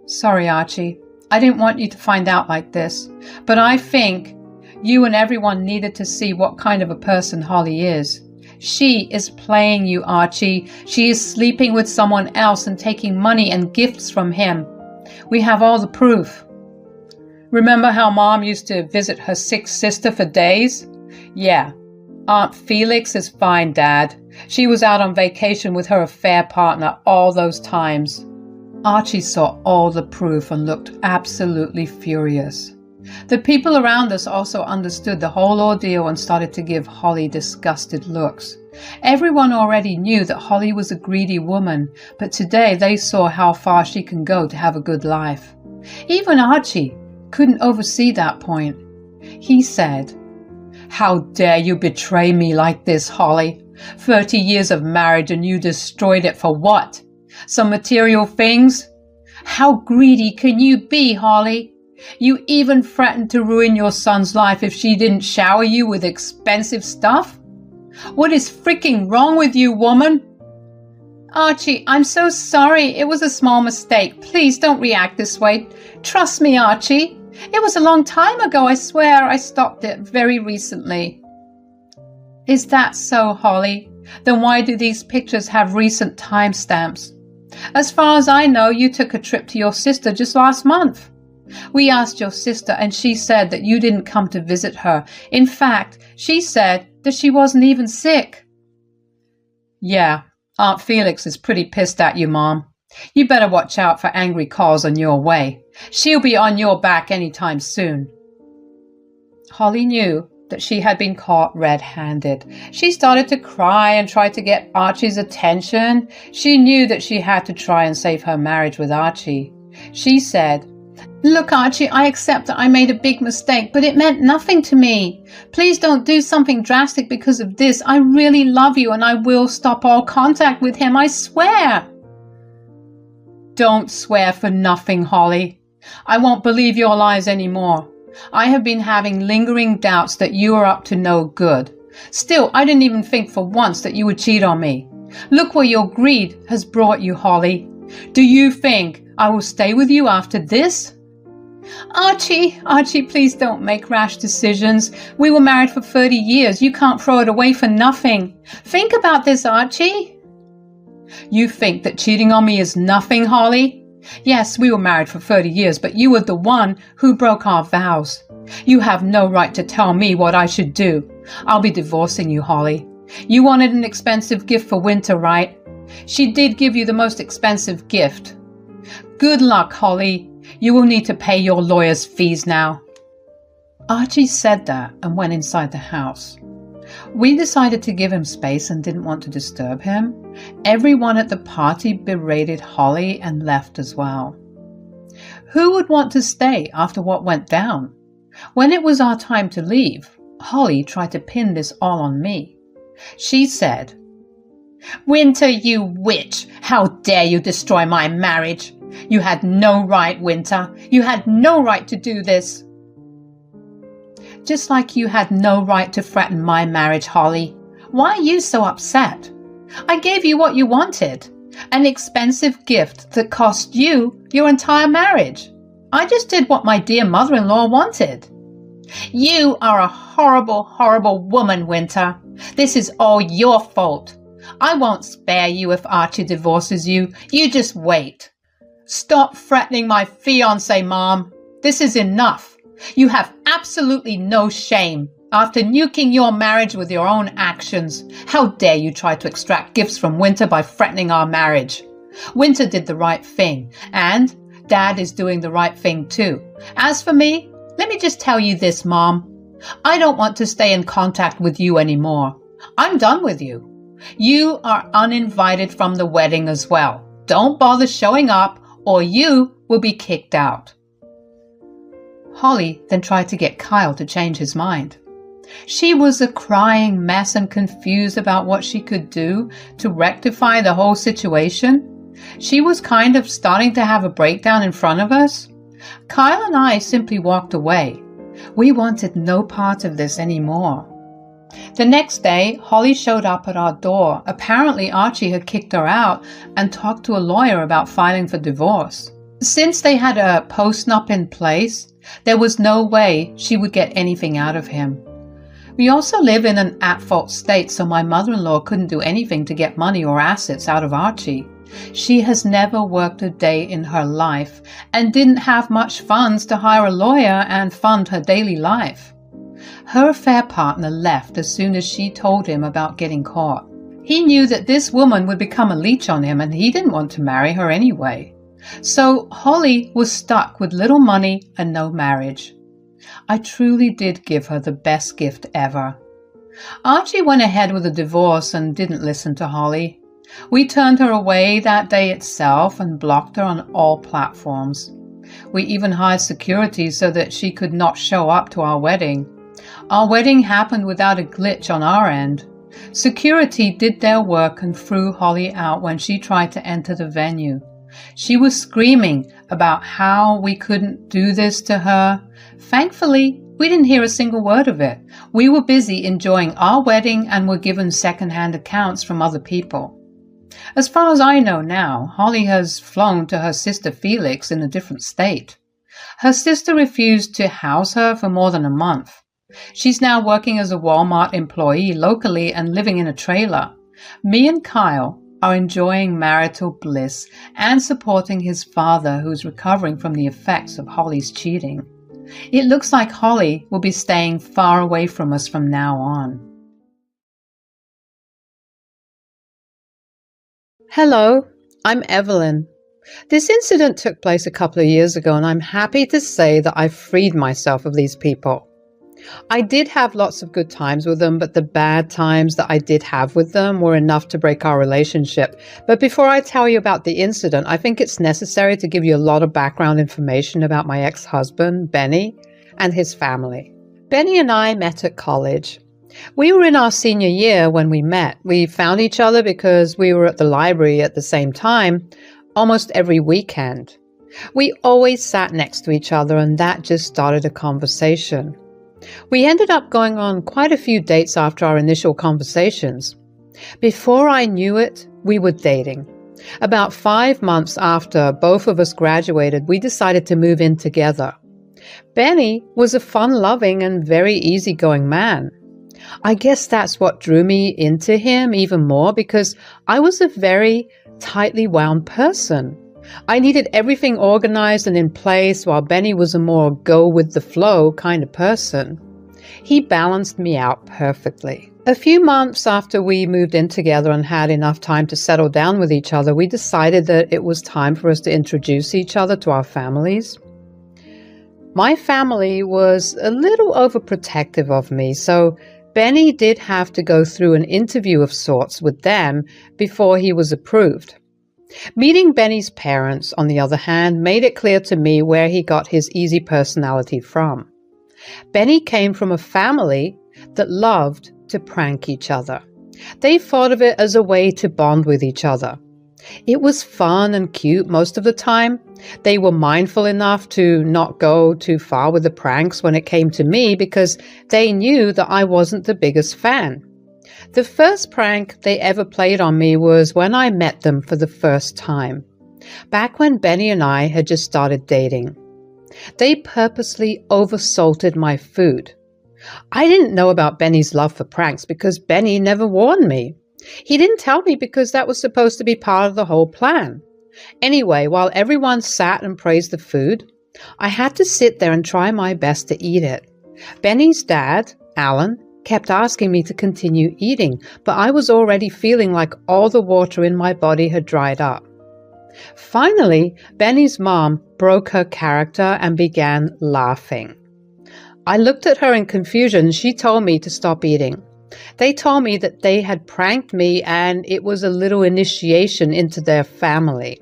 Sorry, Archie. I didn't want you to find out like this, but I think you and everyone needed to see what kind of a person Holly is. She is playing you, Archie. She is sleeping with someone else and taking money and gifts from him. We have all the proof. Remember how Mom used to visit her sick sister for days? Yeah. Aunt Felix is fine, Dad. She was out on vacation with her affair partner all those times. Archie saw all the proof and looked absolutely furious. The people around us also understood the whole ordeal and started to give Holly disgusted looks. Everyone already knew that Holly was a greedy woman, but today they saw how far she can go to have a good life. Even Archie couldn't oversee that point. He said, "How dare you betray me like this, Holly? 30 years of marriage and you destroyed it for what? Some material things? How greedy can you be, Holly? You even threatened to ruin your son's life if she didn't shower you with expensive stuff? What is freaking wrong with you, woman?" Archie, I'm so sorry. It was a small mistake. Please don't react this way. Trust me, Archie. It was a long time ago, I swear. I stopped it very recently. Is that so, Holly? Then why do these pictures have recent timestamps? As far as I know, you took a trip to your sister just last month. We asked your sister and she said that you didn't come to visit her. In fact, she said that she wasn't even sick. Yeah, Aunt Felix is pretty pissed at you, Mom. You better watch out for angry calls on your way. She'll be on your back anytime soon. Holly knew that she had been caught red-handed. She started to cry and tried to get Archie's attention. She knew that she had to try and save her marriage with Archie. She said, "Look, Archie, I accept that I made a big mistake, but it meant nothing to me. Please don't do something drastic because of this. I really love you and I will stop all contact with him, I swear." Don't swear for nothing, Holly. I won't believe your lies anymore. I have been having lingering doubts that you are up to no good. Still, I didn't even think for once that you would cheat on me. Look where your greed has brought you, Holly. Do you think I will stay with you after this? Archie, please don't make rash decisions. We were married for 30 years. You can't throw it away for nothing. Think about this, Archie. You think that cheating on me is nothing, Holly? Yes, we were married for 30 years, but you were the one who broke our vows. You have no right to tell me what I should do. I'll be divorcing you, Holly. You wanted an expensive gift for Winter, right? She did give you the most expensive gift. Good luck, Holly. You will need to pay your lawyer's fees now. Archie said that and went inside the house. We decided to give him space and didn't want to disturb him. Everyone at the party berated Holly and left as well. Who would want to stay after what went down? When it was our time to leave, Holly tried to pin this all on me. She said, "Winter, you witch! How dare you destroy my marriage? You had no right, Winter. You had no right to do this." Just like you had no right to threaten my marriage, Holly. Why are you so upset? I gave you what you wanted. An expensive gift that cost you your entire marriage. I just did what my dear mother-in-law wanted. You are a horrible, horrible woman, Winter. This is all your fault. I won't spare you if Archie divorces you. You just wait. Stop threatening my fiancé, Mom. This is enough. You have absolutely no shame. After nuking your marriage with your own actions, how dare you try to extract gifts from Winter by threatening our marriage? Winter did the right thing, and Dad is doing the right thing too. As for me, let me just tell you this, Mom. I don't want to stay in contact with you anymore. I'm done with you. You are uninvited from the wedding as well. Don't bother showing up or you will be kicked out. Holly then tried to get Kyle to change his mind. She was a crying mess and confused about what she could do to rectify the whole situation. She was kind of starting to have a breakdown in front of us. Kyle and I simply walked away. We wanted no part of this anymore. The next day, Holly showed up at our door. Apparently, Archie had kicked her out and talked to a lawyer about filing for divorce. Since they had a post-nup in place, there was no way she would get anything out of him. We also live in an at-fault state, so my mother-in-law couldn't do anything to get money or assets out of Archie. She has never worked a day in her life and didn't have much funds to hire a lawyer and fund her daily life. Her affair partner left as soon as she told him about getting caught. He knew that this woman would become a leech on him and he didn't want to marry her anyway. So Holly was stuck with little money and no marriage. I truly did give her the best gift ever. Archie went ahead with the divorce and didn't listen to Holly. We turned her away that day itself and blocked her on all platforms. We even hired security so that she could not show up to our wedding. Our wedding happened without a glitch on our end. Security did their work and threw Holly out when she tried to enter the venue. She was screaming about how we couldn't do this to her. Thankfully, we didn't hear a single word of it. We were busy enjoying our wedding and were given second-hand accounts from other people. As far as I know now, Holly has flown to her sister Felix in a different state. Her sister refused to house her for more than a month. She's now working as a Walmart employee locally and living in a trailer. Me and Kyle are enjoying marital bliss and supporting his father, who's recovering from the effects of Holly's cheating. It looks like Holly will be staying far away from us from now on. Hello, I'm Evelyn. This incident took place a couple of years ago, and I'm happy to say that I've freed myself of these people. I did have lots of good times with them, but the bad times that I did have with them were enough to break our relationship. But before I tell you about the incident, I think it's necessary to give you a lot of background information about my ex-husband, Benny, and his family. Benny and I met at college. We were in our senior year when we met. We found each other because we were at the library at the same time almost every weekend. We always sat next to each other, and that just started a conversation. We ended up going on quite a few dates after our initial conversations. Before I knew it, we were dating. About 5 months after both of us graduated, we decided to move in together. Benny was a fun-loving and very easygoing man. I guess that's what drew me into him even more, because I was a very tightly wound person. I needed everything organized and in place, while Benny was a more go-with-the-flow kind of person. He balanced me out perfectly. A few months after we moved in together and had enough time to settle down with each other, we decided that it was time for us to introduce each other to our families. My family was a little overprotective of me, so Benny did have to go through an interview of sorts with them before he was approved. Meeting Benny's parents, on the other hand, made it clear to me where he got his easy personality from. Benny came from a family that loved to prank each other. They thought of it as a way to bond with each other. It was fun and cute most of the time. They were mindful enough to not go too far with the pranks when it came to me because they knew that I wasn't the biggest fan. The first prank they ever played on me was when I met them for the first time, back when Benny and I had just started dating. They purposely oversalted my food. I didn't know about Benny's love for pranks because Benny never warned me. He didn't tell me because that was supposed to be part of the whole plan. Anyway, while everyone sat and praised the food, I had to sit there and try my best to eat it. Benny's dad, Alan, kept asking me to continue eating, but I was already feeling like all the water in my body had dried up. Finally, Benny's mom broke her character and began laughing. I looked at her in confusion. She told me to stop eating. They told me that they had pranked me and it was a little initiation into their family.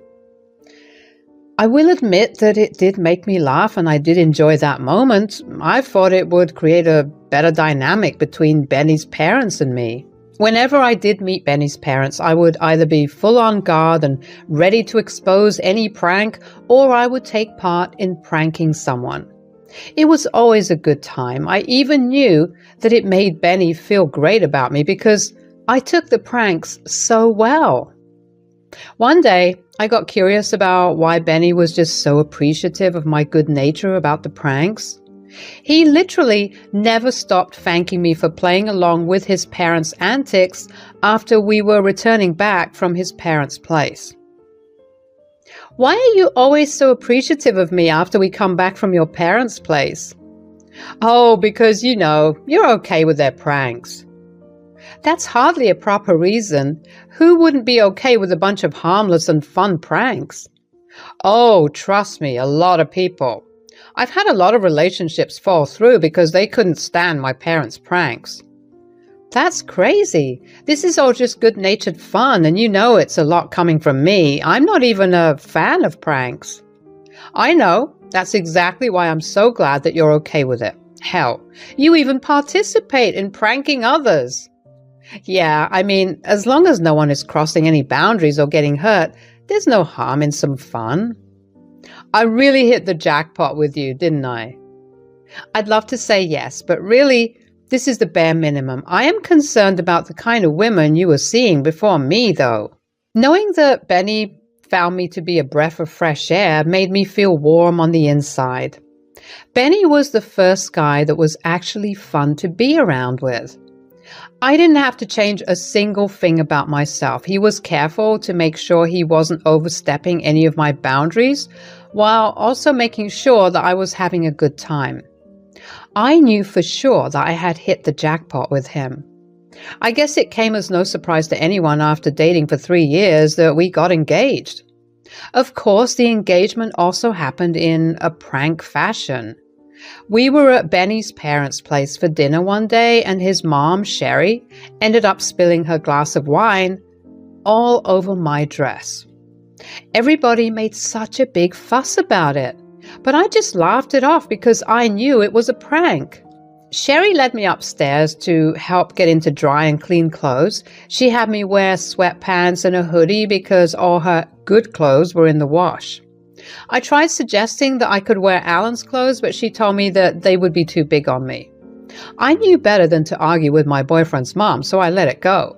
I will admit that it did make me laugh and I did enjoy that moment. I thought it would create a better dynamic between Benny's parents and me. Whenever I did meet Benny's parents, I would either be full on guard and ready to expose any prank, or I would take part in pranking someone. It was always a good time. I even knew that it made Benny feel great about me because I took the pranks so well. One day, I got curious about why Benny was just so appreciative of my good nature about the pranks. He literally never stopped thanking me for playing along with his parents' antics after we were returning back from his parents' place. Why are you always so appreciative of me after we come back from your parents' place? Oh, because, you're okay with their pranks. That's hardly a proper reason. Who wouldn't be okay with a bunch of harmless and fun pranks? Oh, trust me, a lot of people. I've had a lot of relationships fall through because they couldn't stand my parents' pranks. That's crazy. This is all just good-natured fun, and it's a lot coming from me. I'm not even a fan of pranks. I know. That's exactly why I'm so glad that you're okay with it. Hell, you even participate in pranking others. Yeah, as long as no one is crossing any boundaries or getting hurt, there's no harm in some fun. I really hit the jackpot with you, didn't I? I'd love to say yes, but really, this is the bare minimum. I am concerned about the kind of women you were seeing before me, though. Knowing that Benny found me to be a breath of fresh air made me feel warm on the inside. Benny was the first guy that was actually fun to be around with. I didn't have to change a single thing about myself. He was careful to make sure he wasn't overstepping any of my boundaries, while also making sure that I was having a good time. I knew for sure that I had hit the jackpot with him. I guess it came as no surprise to anyone after dating for 3 years that we got engaged. Of course, the engagement also happened in a prank fashion. We were at Benny's parents' place for dinner one day, and his mom, Sherry, ended up spilling her glass of wine all over my dress. Everybody made such a big fuss about it, but I just laughed it off because I knew it was a prank. Sherry led me upstairs to help get into dry and clean clothes. She had me wear sweatpants and a hoodie because all her good clothes were in the wash. I tried suggesting that I could wear Alan's clothes, but she told me that they would be too big on me. I knew better than to argue with my boyfriend's mom, so I let it go.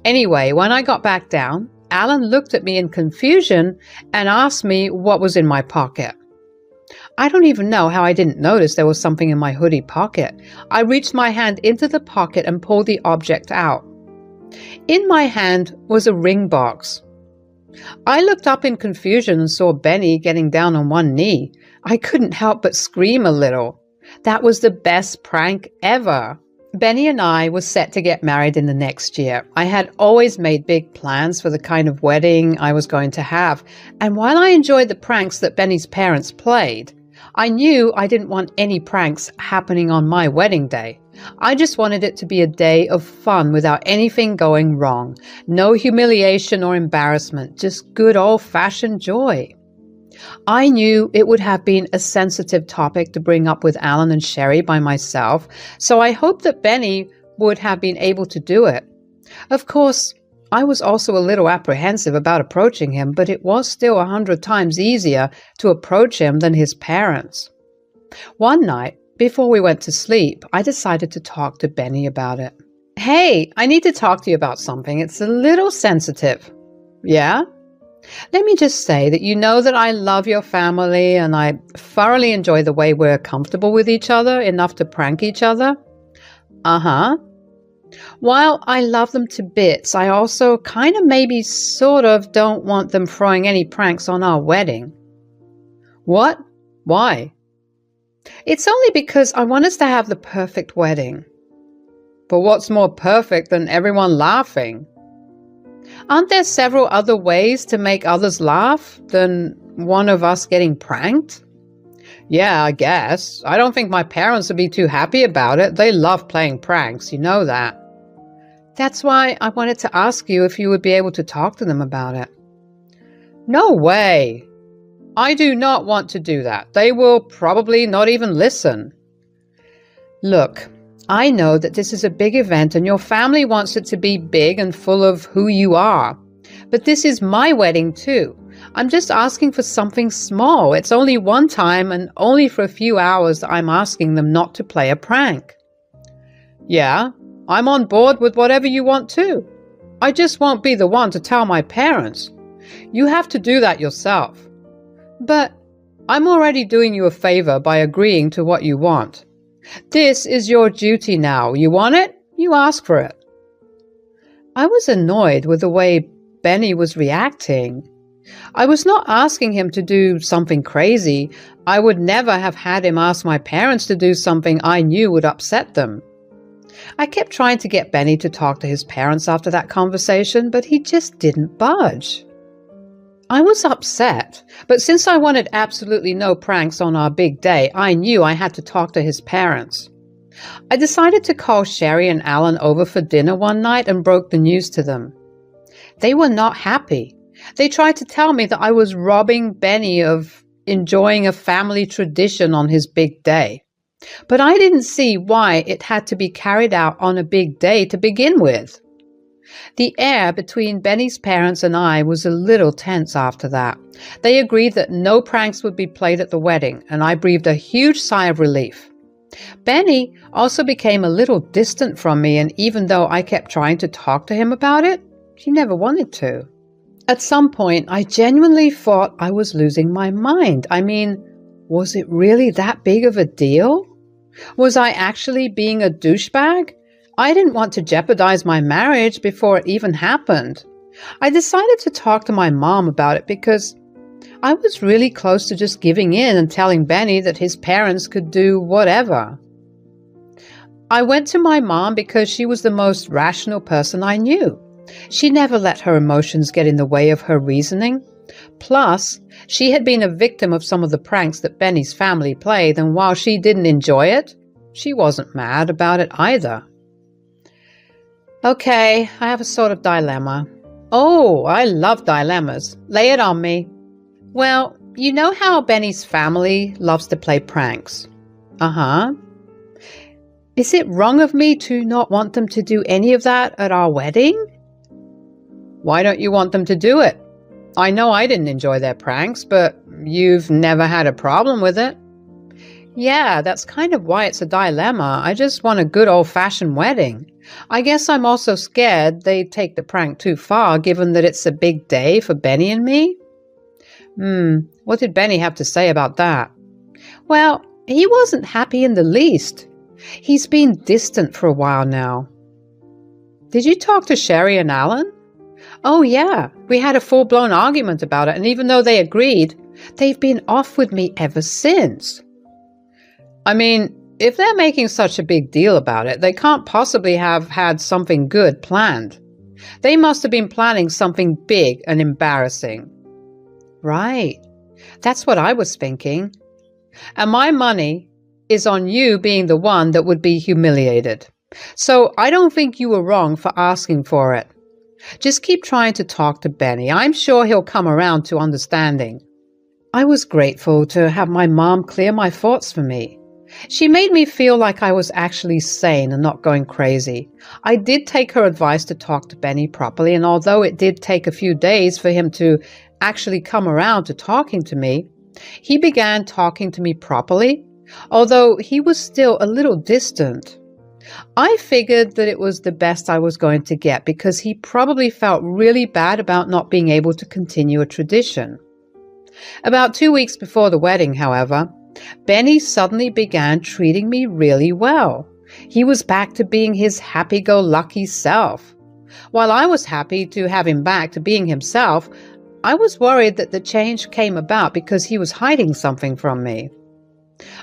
Anyway, when I got back down, Alan looked at me in confusion and asked me what was in my pocket. I don't even know how I didn't notice there was something in my hoodie pocket. I reached my hand into the pocket and pulled the object out. In my hand was a ring box. I looked up in confusion and saw Benny getting down on one knee. I couldn't help but scream a little. That was the best prank ever. Benny and I were set to get married in the next year. I had always made big plans for the kind of wedding I was going to have, and while I enjoyed the pranks that Benny's parents played, I knew I didn't want any pranks happening on my wedding day. I just wanted it to be a day of fun without anything going wrong. No humiliation or embarrassment, just good old-fashioned joy. I knew it would have been a sensitive topic to bring up with Alan and Sherry by myself, so I hoped that Benny would have been able to do it. Of course, I was also a little apprehensive about approaching him, but it was still 100 times easier to approach him than his parents. One night, before we went to sleep, I decided to talk to Benny about it. "Hey, I need to talk to you about something. It's a little sensitive." "Yeah?" "Let me just say that you know that I love your family and I thoroughly enjoy the way we're comfortable with each other enough to prank each other." "Uh-huh." "While I love them to bits, I also kind of maybe sort of don't want them throwing any pranks on our wedding." "What? Why?" "It's only because I want us to have the perfect wedding." "But what's more perfect than everyone laughing?" "Aren't there several other ways to make others laugh than one of us getting pranked?" "Yeah, I guess. I don't think my parents would be too happy about it. They love playing pranks, you know that." "That's why I wanted to ask you if you would be able to talk to them about it." "No way. I do not want to do that. They will probably not even listen." "Look, I know that this is a big event and your family wants it to be big and full of who you are. But this is my wedding too. I'm just asking for something small. It's only one time and only for a few hours that I'm asking them not to play a prank." "Yeah, I'm on board with whatever you want too. I just won't be the one to tell my parents. You have to do that yourself." "But I'm already doing you a favor by agreeing to what you want. This is your duty now. You want it? You ask for it." I was annoyed with the way Benny was reacting. I was not asking him to do something crazy. I would never have had him ask my parents to do something I knew would upset them. I kept trying to get Benny to talk to his parents after that conversation, but he just didn't budge. I was upset, but since I wanted absolutely no pranks on our big day, I knew I had to talk to his parents. I decided to call Sherry and Alan over for dinner one night and broke the news to them. They were not happy. They tried to tell me that I was robbing Benny of enjoying a family tradition on his big day. But I didn't see why it had to be carried out on a big day to begin with. The air between Benny's parents and I was a little tense after that. They agreed that no pranks would be played at the wedding, and I breathed a huge sigh of relief. Benny also became a little distant from me, and even though I kept trying to talk to him about it, he never wanted to. At some point, I genuinely thought I was losing my mind. I mean, was it really that big of a deal? Was I actually being a douchebag? I didn't want to jeopardize my marriage before it even happened. I decided to talk to my mom about it because I was really close to just giving in and telling Benny that his parents could do whatever. I went to my mom because she was the most rational person I knew. She never let her emotions get in the way of her reasoning. Plus, she had been a victim of some of the pranks that Benny's family played, and while she didn't enjoy it, she wasn't mad about it either. "Okay, I have a sort of dilemma." "Oh, I love dilemmas. Lay it on me." "Well, you know how Benny's family loves to play pranks?" "Uh-huh." "Is it wrong of me to not want them to do any of that at our wedding?" "Why don't you want them to do it? I know I didn't enjoy their pranks, but you've never had a problem with it." "Yeah, that's kind of why it's a dilemma. I just want a good old-fashioned wedding. I guess I'm also scared they'd take the prank too far, given that it's a big day for Benny and me." What did Benny have to say about that?" "Well, he wasn't happy in the least. He's been distant for a while now." "Did you talk to Sherry and Alan?" Oh yeah, we had a full-blown argument about it, and even though they agreed, they've been off with me ever since. I mean, if they're making such a big deal about it, they can't possibly have had something good planned. They must have been planning something big and embarrassing. Right. That's what I was thinking. And my money is on you being the one that would be humiliated. So I don't think you were wrong for asking for it. Just keep trying to talk to Benny. I'm sure he'll come around to understanding. I was grateful to have my mom clear my thoughts for me. She made me feel like I was actually sane and not going crazy. I did take her advice to talk to Benny properly, and although it did take a few days for him to actually come around to talking to me, he began talking to me properly, although he was still a little distant. I figured that it was the best I was going to get because he probably felt really bad about not being able to continue a tradition. About 2 weeks before the wedding, however, Benny suddenly began treating me really well. He was back to being his happy-go-lucky self. While I was happy to have him back to being himself, I was worried that the change came about because he was hiding something from me.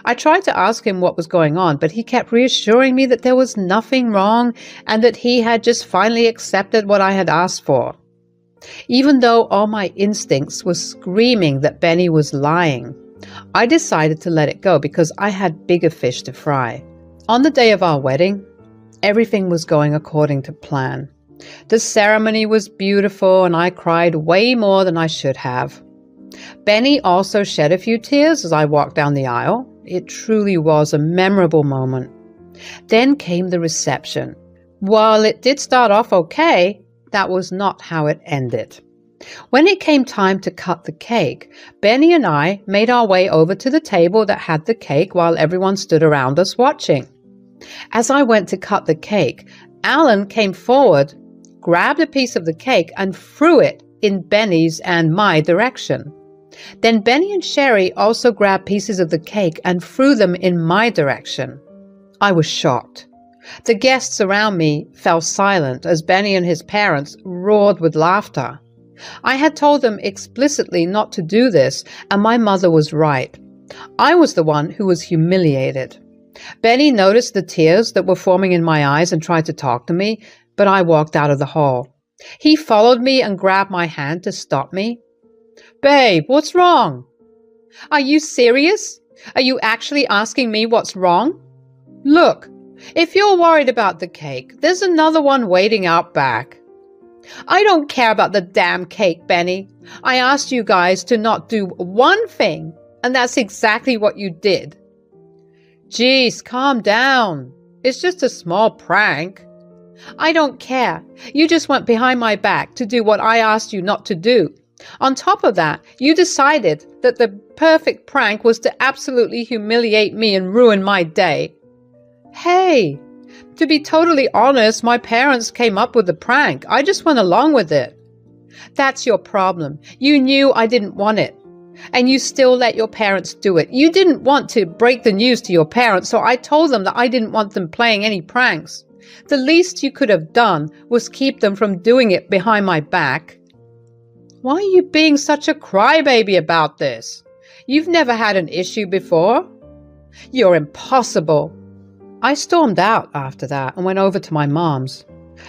I tried to ask him what was going on, but he kept reassuring me that there was nothing wrong and that he had just finally accepted what I had asked for. Even though all my instincts were screaming that Benny was lying, I decided to let it go because I had bigger fish to fry. On the day of our wedding, everything was going according to plan. The ceremony was beautiful and I cried way more than I should have. Benny also shed a few tears as I walked down the aisle. It truly was a memorable moment. Then came the reception. While it did start off okay, that was not how it ended. When it came time to cut the cake, Benny and I made our way over to the table that had the cake while everyone stood around us watching. As I went to cut the cake, Alan came forward, grabbed a piece of the cake and threw it in Benny's and my direction. Then Benny and Sherry also grabbed pieces of the cake and threw them in my direction. I was shocked. The guests around me fell silent as Benny and his parents roared with laughter. I had told them explicitly not to do this, and my mother was right. I was the one who was humiliated. Benny noticed the tears that were forming in my eyes and tried to talk to me, but I walked out of the hall. He followed me and grabbed my hand to stop me. "Babe, what's wrong?" "Are you serious? Are you actually asking me what's wrong? Look, if you're worried about the cake, there's another one waiting out back." "I don't care about the damn cake, Benny. I asked you guys to not do one thing, and that's exactly what you did." "Geez, calm down. It's just a small prank." "I don't care. You just went behind my back to do what I asked you not to do. On top of that, you decided that the perfect prank was to absolutely humiliate me and ruin my day." "Hey, to be totally honest, my parents came up with the prank. I just went along with it." "That's your problem. You knew I didn't want it, and you still let your parents do it. You didn't want to break the news to your parents, so I told them that I didn't want them playing any pranks. The least you could have done was keep them from doing it behind my back." "Why are you being such a crybaby about this? You've never had an issue before." "You're impossible." I stormed out after that and went over to my mom's.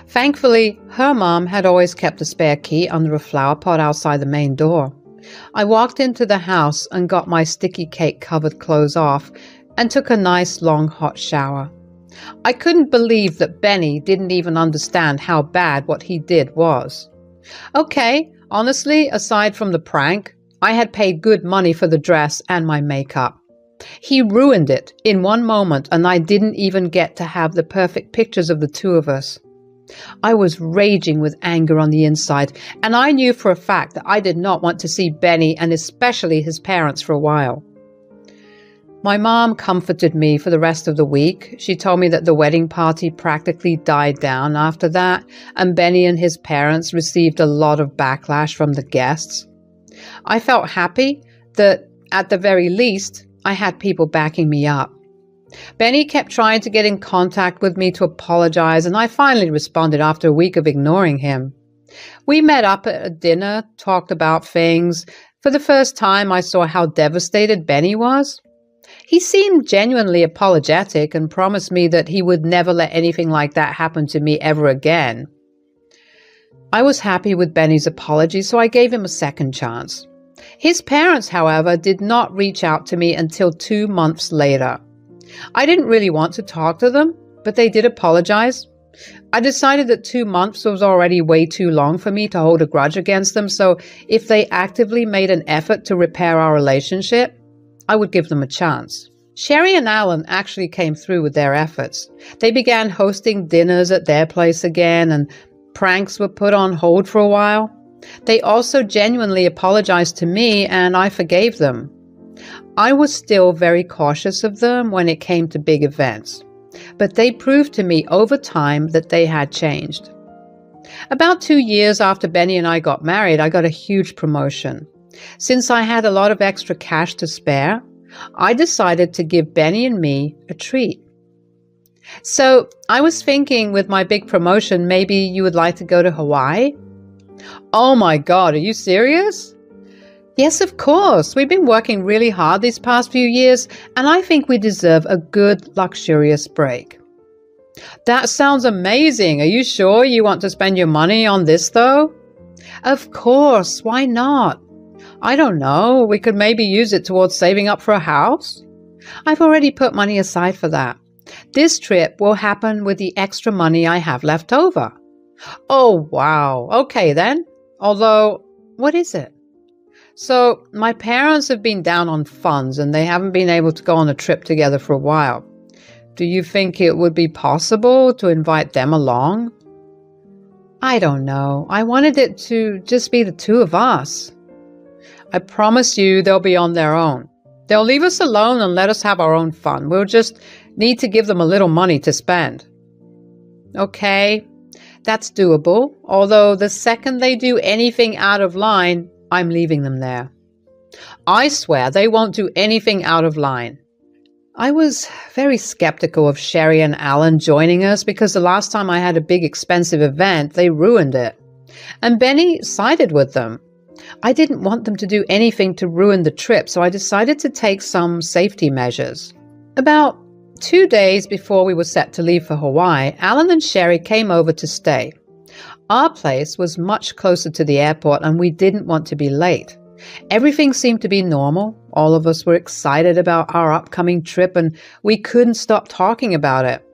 Thankfully, her mom had always kept a spare key under a flower pot outside the main door. I walked into the house and got my sticky cake-covered clothes off and took a nice long hot shower. I couldn't believe that Benny didn't even understand how bad what he did was. Okay, honestly, aside from the prank, I had paid good money for the dress and my makeup. He ruined it in one moment, and I didn't even get to have the perfect pictures of the two of us. I was raging with anger on the inside, and I knew for a fact that I did not want to see Benny and especially his parents for a while. My mom comforted me for the rest of the week. She told me that the wedding party practically died down after that, and Benny and his parents received a lot of backlash from the guests. I felt happy that, at the very least, I had people backing me up. Benny kept trying to get in contact with me to apologize, and I finally responded after a week of ignoring him. We met up at a dinner, talked about things. For the first time, I saw how devastated Benny was. He seemed genuinely apologetic and promised me that he would never let anything like that happen to me ever again. I was happy with Benny's apology, so I gave him a second chance. His parents, however, did not reach out to me until 2 months later. I didn't really want to talk to them, but they did apologize. I decided that 2 months was already way too long for me to hold a grudge against them, so if they actively made an effort to repair our relationship, I would give them a chance. Sherry and Alan actually came through with their efforts. They began hosting dinners at their place again, and pranks were put on hold for a while. They also genuinely apologized to me, and I forgave them. I was still very cautious of them when it came to big events, but they proved to me over time that they had changed. About 2 years after Benny and I got married, I got a huge promotion. Since I had a lot of extra cash to spare, I decided to give Benny and me a treat. So I was thinking with my big promotion, maybe you would like to go to Hawaii? Oh my God, are you serious? Yes, of course. We've been working really hard these past few years, and I think we deserve a good, luxurious break. That sounds amazing. Are you sure you want to spend your money on this, though? Of course. Why not? I don't know. We could maybe use it towards saving up for a house. I've already put money aside for that. This trip will happen with the extra money I have left over. Oh, wow. Okay, then. Although, what is it? So, my parents have been down on funds and they haven't been able to go on a trip together for a while. Do you think it would be possible to invite them along? I don't know. I wanted it to just be the two of us. I promise you they'll be on their own. They'll leave us alone and let us have our own fun. We'll just need to give them a little money to spend. Okay, that's doable. Although the second they do anything out of line, I'm leaving them there. I swear they won't do anything out of line. I was very skeptical of Sherry and Alan joining us because the last time I had a big expensive event, they ruined it. And Benny sided with them. I didn't want them to do anything to ruin the trip, so I decided to take some safety measures. About 2 days before we were set to leave for Hawaii, Alan and Sherry came over to stay. Our place was much closer to the airport and we didn't want to be late. Everything seemed to be normal. All of us were excited about our upcoming trip and we couldn't stop talking about it.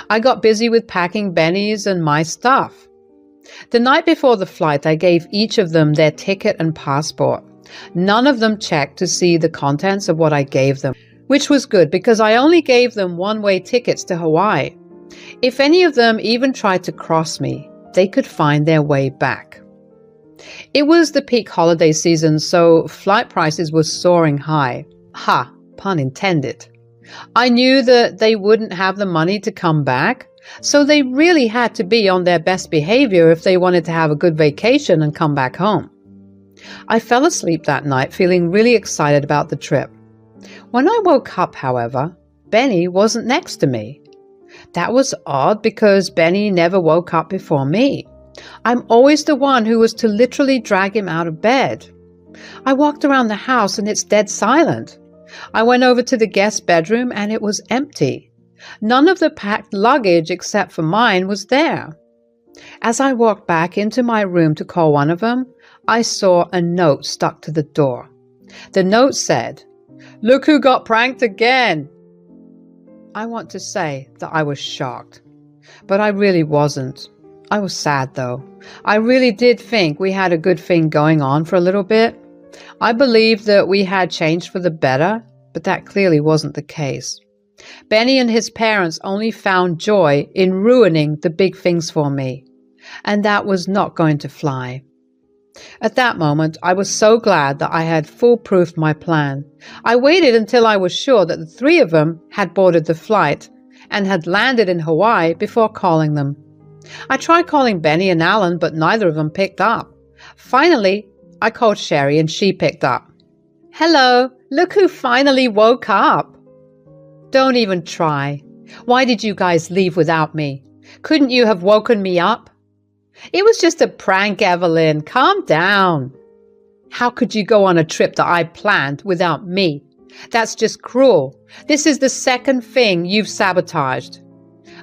I got busy with packing Benny's and my stuff. The night before the flight, I gave each of them their ticket and passport. None of them checked to see the contents of what I gave them, which was good because I only gave them one-way tickets to Hawaii. If any of them even tried to cross me, they could find their way back. It was the peak holiday season, so flight prices were soaring high. Ha, pun intended. I knew that they wouldn't have the money to come back, so they really had to be on their best behavior if they wanted to have a good vacation and come back home. I fell asleep that night feeling really excited about the trip. When I woke up, however, Benny wasn't next to me. That was odd because Benny never woke up before me. I'm always the one who was to literally drag him out of bed. I walked around the house and it's dead silent. I went over to the guest bedroom and it was empty. None of the packed luggage except for mine was there. As I walked back into my room to call one of them, I saw a note stuck to the door. The note said, "Look who got pranked again." I want to say that I was shocked, but I really wasn't. I was sad though. I really did think we had a good thing going on for a little bit. I believed that we had changed for the better, but that clearly wasn't the case. Benny and his parents only found joy in ruining the big things for me, and that was not going to fly. At that moment, I was so glad that I had foolproofed my plan. I waited until I was sure that the three of them had boarded the flight and had landed in Hawaii before calling them. I tried calling Benny and Alan, but neither of them picked up. Finally, I called Sherry and she picked up. "Hello, look who finally woke up." "Don't even try. Why did you guys leave without me? Couldn't you have woken me up?" It was just a prank, Evelyn. Calm down. How could you go on a trip that I planned without me? That's just cruel. This is the second thing you've sabotaged.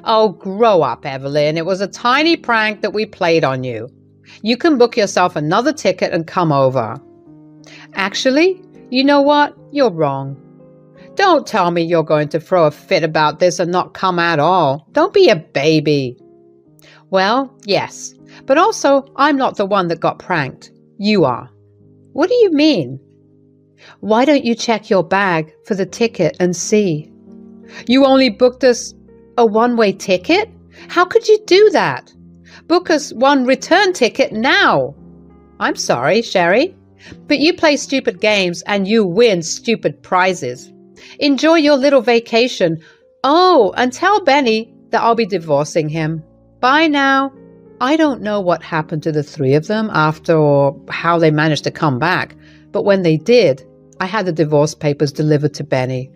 Oh, grow up, Evelyn. It was a tiny prank that we played on you. You can book yourself another ticket and come over. Actually, you know what? You're wrong. Don't tell me you're going to throw a fit about this and not come at all. Don't be a baby. Well, yes, but also I'm not the one that got pranked. You are. What do you mean? Why don't you check your bag for the ticket and see? You only booked us a one-way ticket? How could you do that? Book us one return ticket now. I'm sorry, Sherry, but you play stupid games and you win stupid prizes. Enjoy your little vacation. Oh, and tell Benny that I'll be divorcing him. Bye now. I don't know what happened to the three of them after or how they managed to come back, but when they did, I had the divorce papers delivered to Benny.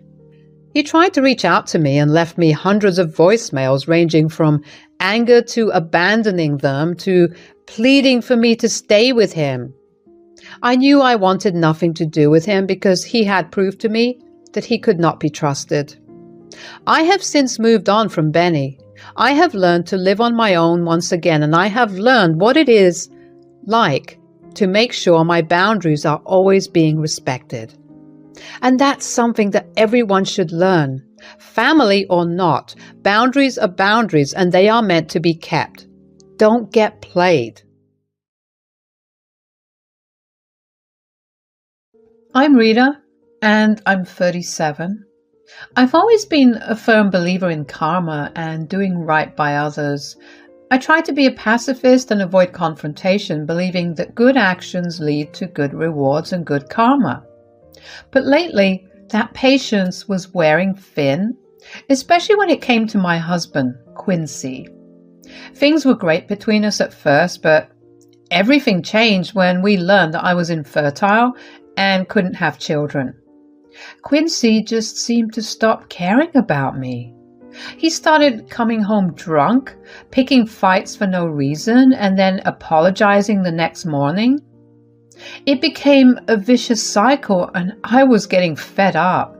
He tried to reach out to me and left me hundreds of voicemails ranging from anger to abandoning them to pleading for me to stay with him. I knew I wanted nothing to do with him because he had proved to me that he could not be trusted. I have since moved on from Benny. I have learned to live on my own once again, and I have learned what it is like to make sure my boundaries are always being respected. And that's something that everyone should learn. Family or not, boundaries are boundaries and they are meant to be kept. Don't get played. I'm Rita, and I'm 37. I've always been a firm believer in karma and doing right by others. I try to be a pacifist and avoid confrontation, believing that good actions lead to good rewards and good karma. But lately, that patience was wearing thin, especially when it came to my husband, Quincy. Things were great between us at first, but everything changed when we learned that I was infertile and couldn't have children. Quincy just seemed to stop caring about me. He started coming home drunk, picking fights for no reason, and then apologizing the next morning. It became a vicious cycle, and I was getting fed up.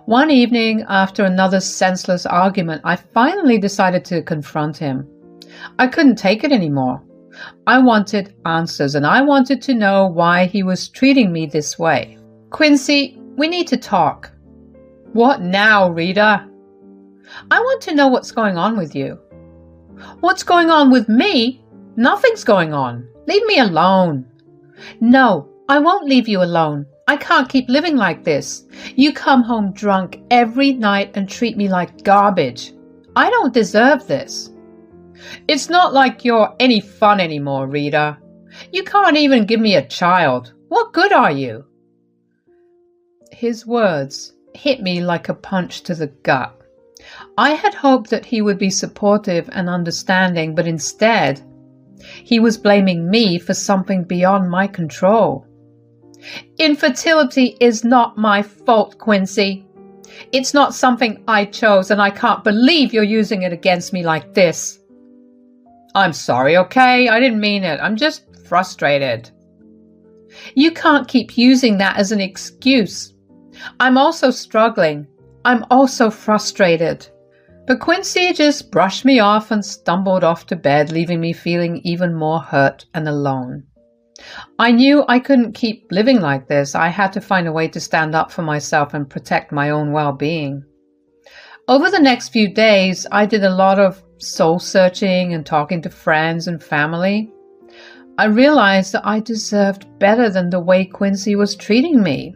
One evening, after another senseless argument, I finally decided to confront him. I couldn't take it anymore. I wanted answers, and I wanted to know why he was treating me this way. Quincy, we need to talk. What now, Rita? I want to know what's going on with you. What's going on with me? Nothing's going on. Leave me alone. No, I won't leave you alone. I can't keep living like this. You come home drunk every night and treat me like garbage. I don't deserve this. It's not like you're any fun anymore, Rita. You can't even give me a child. What good are you? His words hit me like a punch to the gut. I had hoped that he would be supportive and understanding, but instead, he was blaming me for something beyond my control. Infertility is not my fault, Quincy. It's not something I chose, and I can't believe you're using it against me like this. I'm sorry, okay? I didn't mean it. I'm just frustrated. You can't keep using that as an excuse. I'm also struggling. I'm also frustrated. But Quincy just brushed me off and stumbled off to bed, leaving me feeling even more hurt and alone. I knew I couldn't keep living like this. I had to find a way to stand up for myself and protect my own well-being. Over the next few days, I did a lot of soul-searching and talking to friends and family. I realized that I deserved better than the way Quincy was treating me.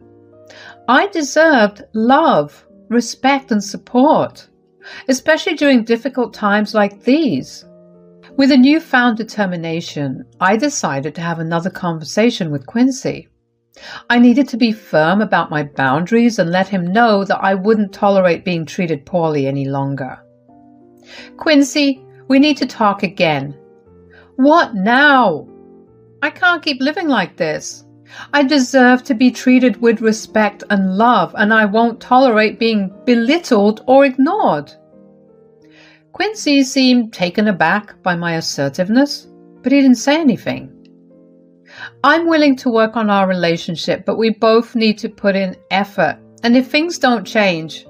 I deserved love, respect, and support, especially during difficult times like these. With a newfound determination, I decided to have another conversation with Quincy. I needed to be firm about my boundaries and let him know that I wouldn't tolerate being treated poorly any longer. Quincy, we need to talk again. What now? I can't keep living like this. I deserve to be treated with respect and love, and I won't tolerate being belittled or ignored. Quincy seemed taken aback by my assertiveness. but he didn't say anything. I'm willing to work on our relationship, but we both need to put in effort. And if things don't change,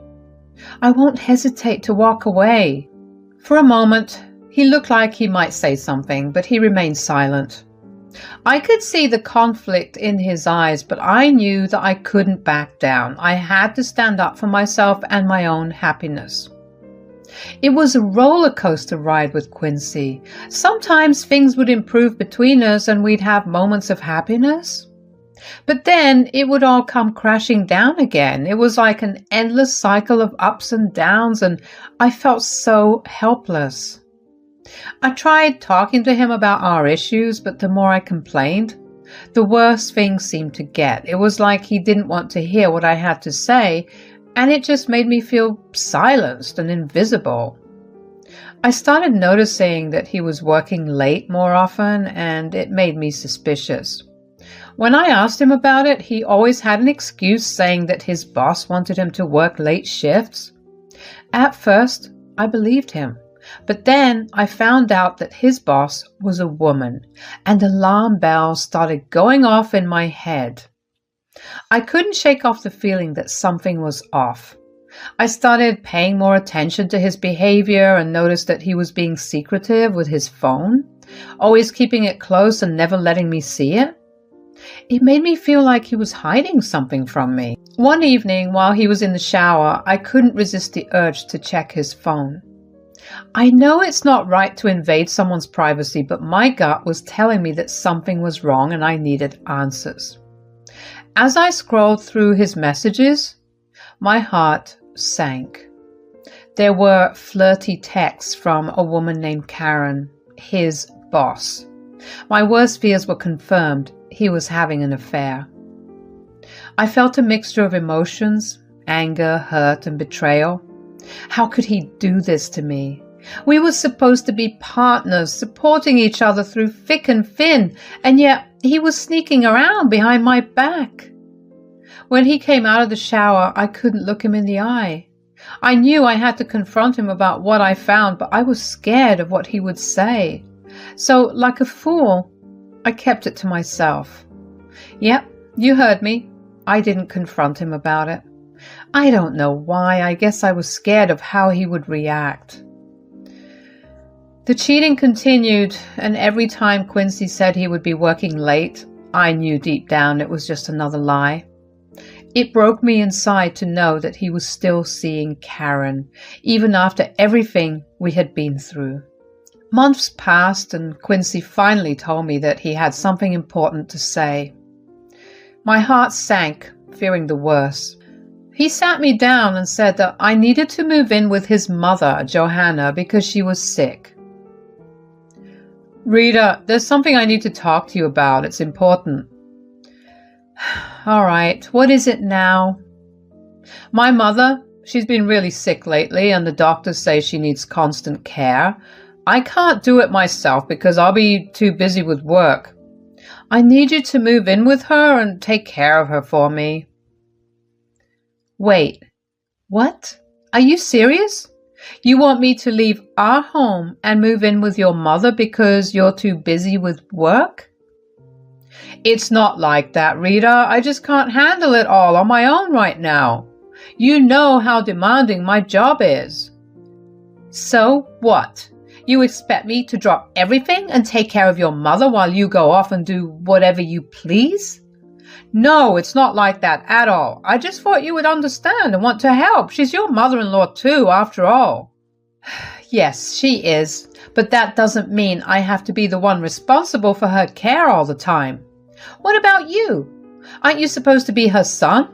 I won't hesitate to walk away. For a moment, he looked like he might say something, but he remained silent. I could see the conflict in his eyes, but I knew that I couldn't back down. I had to stand up for myself and my own happiness. It was a roller coaster ride with Quincy. Sometimes things would improve between us and we'd have moments of happiness. But then it would all come crashing down again. It was like an endless cycle of ups and downs, and I felt so helpless. I tried talking to him about our issues, but the more I complained, the worse things seemed to get. It was like he didn't want to hear what I had to say, and it just made me feel silenced and invisible. I started noticing that he was working late more often, and it made me suspicious. When I asked him about it, he always had an excuse, saying that his boss wanted him to work late shifts. At first, I believed him, but then I found out that his boss was a woman, and alarm bells started going off in my head. I couldn't shake off the feeling that something was off. I started paying more attention to his behavior and noticed that he was being secretive with his phone, always keeping it close and never letting me see it. It made me feel like he was hiding something from me. One evening, while he was in the shower, I couldn't resist the urge to check his phone. I know it's not right to invade someone's privacy, but my gut was telling me that something was wrong and I needed answers. As I scrolled through his messages, my heart sank. There were flirty texts from a woman named Karen, his boss. My worst fears were confirmed. He was having an affair. I felt a mixture of emotions, anger, hurt, and betrayal. How could he do this to me? We were supposed to be partners, supporting each other through thick and thin, and yet he was sneaking around behind my back. When he came out of the shower, I couldn't look him in the eye. I knew I had to confront him about what I found, but I was scared of what he would say. So, like a fool, I kept it to myself. Yep, you heard me. I didn't confront him about it. I don't know why. I guess I was scared of how he would react. The cheating continued, and every time Quincy said he would be working late, I knew deep down it was just another lie. It broke me inside to know that he was still seeing Karen, even after everything we had been through. Months passed, and Quincy finally told me that he had something important to say. My heart sank, fearing the worst. He sat me down and said that I needed to move in with his mother, Johanna, because she was sick. Rita, there's something I need to talk to you about. It's important. All right, what is it now? My mother, she's been really sick lately, and the doctors say she needs constant care. I can't do it myself because I'll be too busy with work. I need you to move in with her and take care of her for me. Wait, what? Are you serious? You want me to leave our home and move in with your mother because you're too busy with work? It's not like that, Rita. I just can't handle it all on my own right now. You know how demanding my job is. So what? You expect me to drop everything and take care of your mother while you go off and do whatever you please? No, it's not like that at all. I just thought you would understand and want to help. She's your mother-in-law too, after all. Yes, she is, but that doesn't mean I have to be the one responsible for her care all the time. What about you? Aren't you supposed to be her son?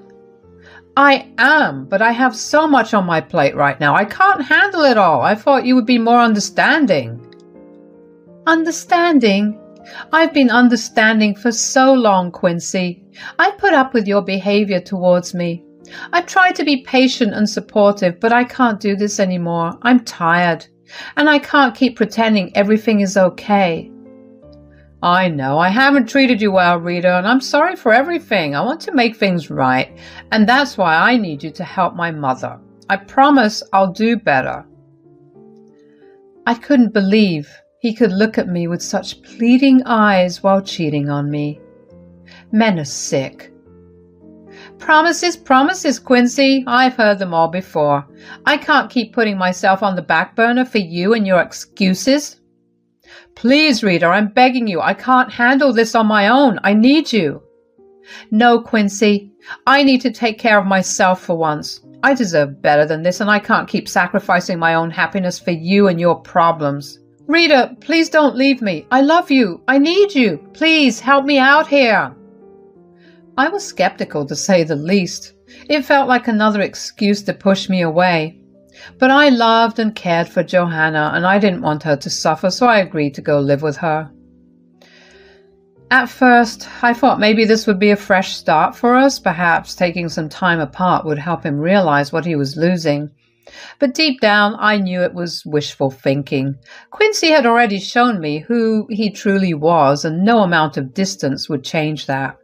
I am, but I have so much on my plate right now. I can't handle it all. I thought you would be more understanding. Understanding? I've been understanding for so long, Quincy. I put up with your behavior towards me. I've tried to be patient and supportive, but I can't do this anymore. I'm tired, and I can't keep pretending everything is okay. I know, I haven't treated you well, Rita, and I'm sorry for everything. I want to make things right, and that's why I need you to help my mother. I promise I'll do better. I couldn't believe He could look at me with such pleading eyes while cheating on me. Men are sick. Promises, promises, Quincy. I've heard them all before. I can't keep putting myself on the back burner for you and your excuses. Please, Rita, I'm begging you. I can't handle this on my own. I need you. No, Quincy. I need to take care of myself for once. I deserve better than this, and I can't keep sacrificing my own happiness for you and your problems. Rita, please don't leave me. I love you. I need you. Please help me out here. I was skeptical, to say the least. It felt like another excuse to push me away. But I loved and cared for Johanna, and I didn't want her to suffer, so I agreed to go live with her. At first, I thought maybe this would be a fresh start for us. Perhaps taking some time apart would help him realize what he was losing. But deep down, I knew it was wishful thinking. Quincy had already shown me who he truly was, and no amount of distance would change that.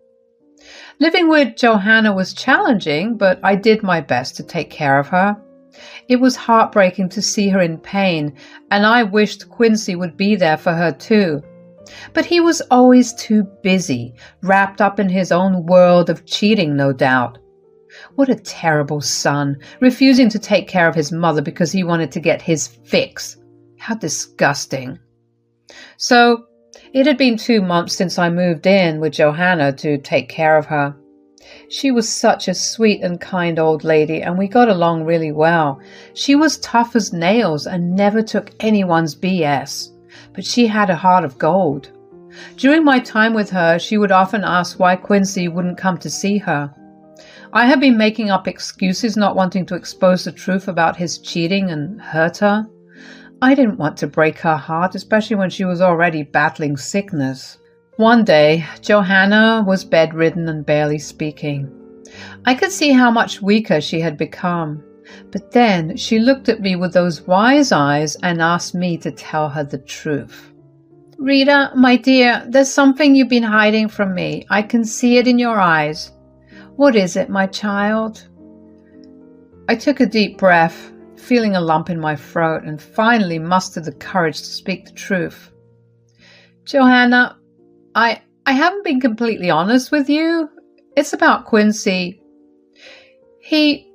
Living with Johanna was challenging, but I did my best to take care of her. It was heartbreaking to see her in pain, and I wished Quincy would be there for her too. But he was always too busy, wrapped up in his own world of cheating, no doubt. What a terrible son, refusing to take care of his mother because he wanted to get his fix. How disgusting. So, it had been 2 months since I moved in with Johanna to take care of her. She was such a sweet and kind old lady, and we got along really well. She was tough as nails and never took anyone's BS. But she had a heart of gold. During my time with her, she would often ask why Quincy wouldn't come to see her. I had been making up excuses, not wanting to expose the truth about his cheating and hurt her. I didn't want to break her heart, especially when she was already battling sickness. One day, Johanna was bedridden and barely speaking. I could see how much weaker she had become. But then she looked at me with those wise eyes and asked me to tell her the truth. Rita, my dear, there's something you've been hiding from me. I can see it in your eyes. What is it, my child? I took a deep breath, feeling a lump in my throat, and finally mustered the courage to speak the truth. Johanna, I haven't been completely honest with you. It's about Quincy. He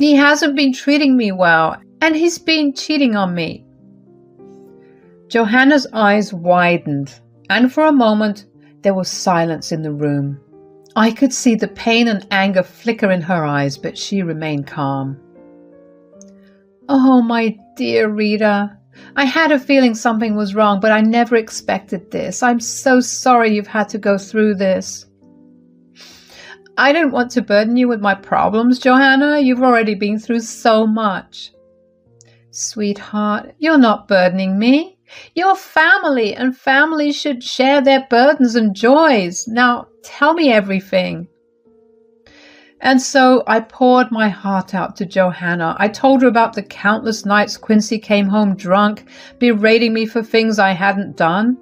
hasn't been treating me well, and he's been cheating on me. Johanna's eyes widened, and for a moment there was silence in the room. I could see the pain and anger flicker in her eyes, but she remained calm. Oh, my dear Rita, I had a feeling something was wrong, but I never expected this. I'm so sorry you've had to go through this. I didn't want to burden you with my problems, Johanna. You've already been through so much. Sweetheart, you're not burdening me. You're family, and families should share their burdens and joys. Now, tell me everything. And so I poured my heart out to Johanna. I told her about the countless nights Quincy came home drunk, berating me for things I hadn't done.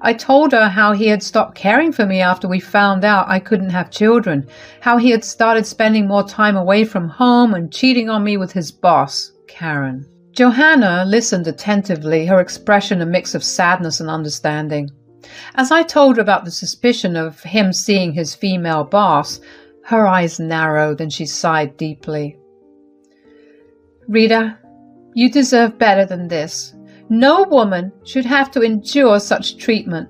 I told her how he had stopped caring for me after we found out I couldn't have children, how he had started spending more time away from home and cheating on me with his boss, Karen. Johanna listened attentively, her expression a mix of sadness and understanding. As I told her about the suspicion of him seeing his female boss, her eyes narrowed and she sighed deeply. Rita, you deserve better than this. No woman should have to endure such treatment.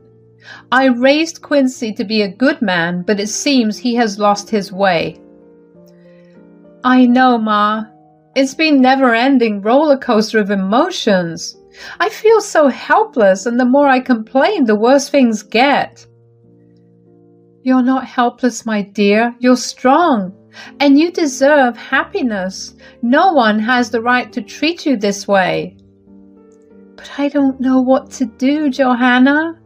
I raised Quincy to be a good man, but it seems he has lost his way. I know, Ma. It's been never-ending roller coaster of emotions. I feel so helpless, and the more I complain, the worse things get. You're not helpless, my dear. You're strong, and you deserve happiness. No one has the right to treat you this way. But I don't know what to do, Johanna.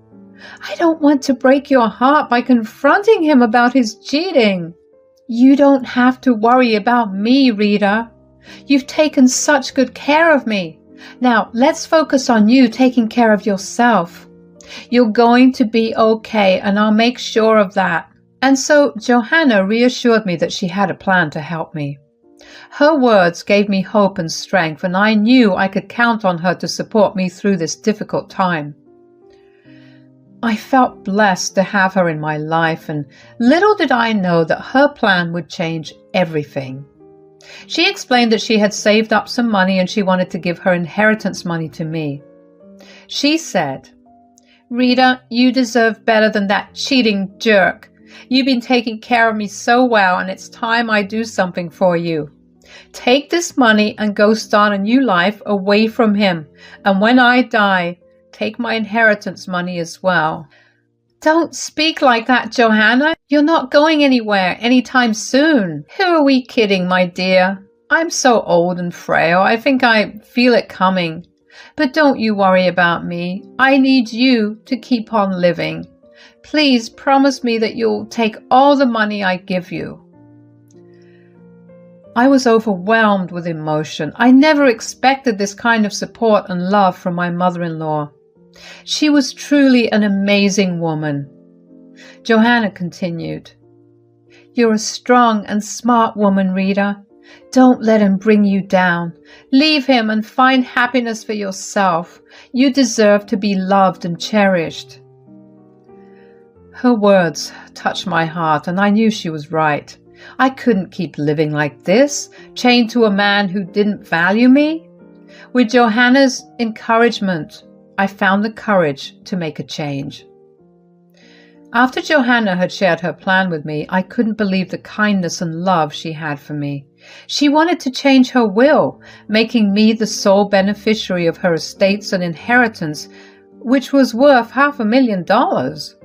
I don't want to break your heart by confronting him about his cheating. You don't have to worry about me, Rita. You've taken such good care of me. Now, let's focus on you taking care of yourself. You're going to be okay, and I'll make sure of that. And so Johanna reassured me that she had a plan to help me. Her words gave me hope and strength, and I knew I could count on her to support me through this difficult time. I felt blessed to have her in my life, and little did I know that her plan would change everything. She explained that she had saved up some money and she wanted to give her inheritance money to me. She said, "Rita, you deserve better than that cheating jerk. You've been taking care of me so well, and it's time I do something for you. Take this money and go start a new life away from him. And when I die, take my inheritance money as well." "Don't speak like that, Johanna. You're not going anywhere anytime soon. Who are we kidding, my dear? I'm so old and frail. I think I feel it coming. But don't you worry about me. I need you to keep on living. Please promise me that you'll take all the money I give you." I was overwhelmed with emotion. I never expected this kind of support and love from my mother-in-law. She was truly an amazing woman. Johanna continued, "You're a strong and smart woman, Rita. Don't let him bring you down. Leave him and find happiness for yourself. You deserve to be loved and cherished." Her words touched my heart, and I knew she was right. I couldn't keep living like this, chained to a man who didn't value me. With Johanna's encouragement, I found the courage to make a change. After Johanna had shared her plan with me, I couldn't believe the kindness and love she had for me. She wanted to change her will, making me the sole beneficiary of her estates and inheritance, which was worth $500,000.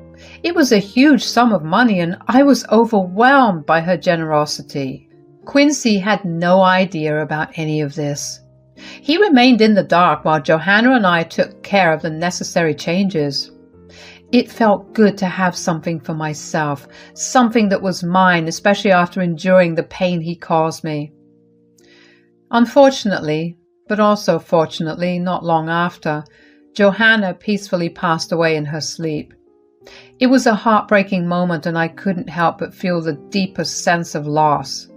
It was a huge sum of money, and I was overwhelmed by her generosity. Quincy had no idea about any of this. He remained in the dark while Johanna and I took care of the necessary changes. It felt good to have something for myself, something that was mine, especially after enduring the pain he caused me. Unfortunately, but also fortunately, not long after, Johanna peacefully passed away in her sleep. It was a heartbreaking moment, and I couldn't help but feel the deepest sense of loss.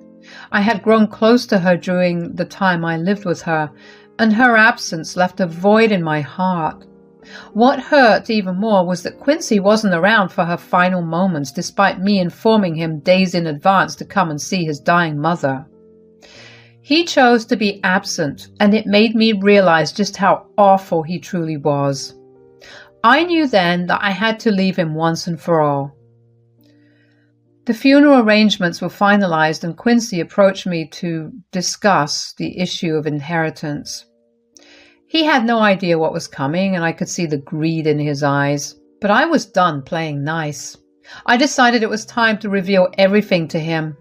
I had grown close to her during the time I lived with her, and her absence left a void in my heart. What hurt even more was that Quincy wasn't around for her final moments, despite me informing him days in advance to come and see his dying mother. He chose to be absent, and it made me realize just how awful he truly was. I knew then that I had to leave him once and for all. The funeral arrangements were finalized, and Quincy approached me to discuss the issue of inheritance. He had no idea what was coming, and I could see the greed in his eyes. But I was done playing nice. I decided it was time to reveal everything to him.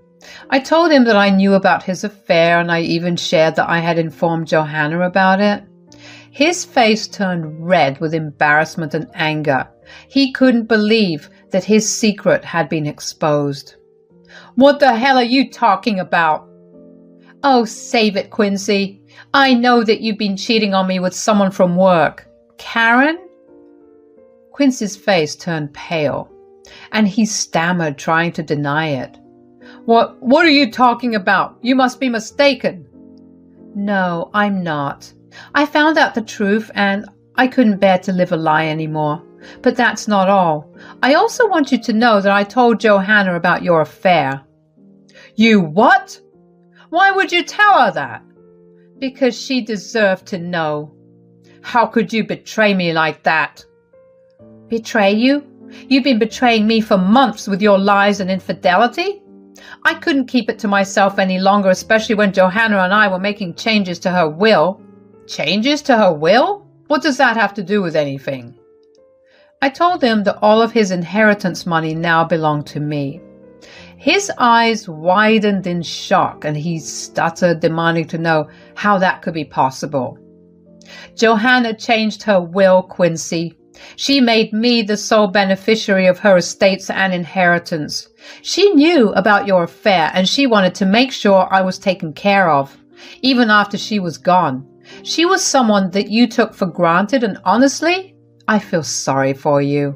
I told him that I knew about his affair, and I even shared that I had informed Johanna about it. His face turned red with embarrassment and anger. He couldn't believe that his secret had been exposed. "What the hell are you talking about?" "Oh, save it, Quincy. I know that you've been cheating on me with someone from work." "Karen?" Quincy's face turned pale, and he stammered, trying to deny it. What are you talking about? You must be mistaken." "No, I'm not. I found out the truth, and I couldn't bear to live a lie anymore. But that's not all. I also want you to know that I told Johanna about your affair." "You what? Why would you tell her that?" "Because she deserved to know." "How could you betray me like that?" "Betray you? You've been betraying me for months with your lies and infidelity." I couldn't keep it to myself any longer, especially when Johanna and I were making changes to her will. "Changes to her will? What does that have to do with anything?" I told him that all of his inheritance money now belonged to me. His eyes widened in shock, and he stuttered, demanding to know how that could be possible. "Johanna changed her will, Quincy. She made me the sole beneficiary of her estates and inheritance. She knew about your affair, and she wanted to make sure I was taken care of, even after she was gone. She was someone that you took for granted, and honestly, I feel sorry for you."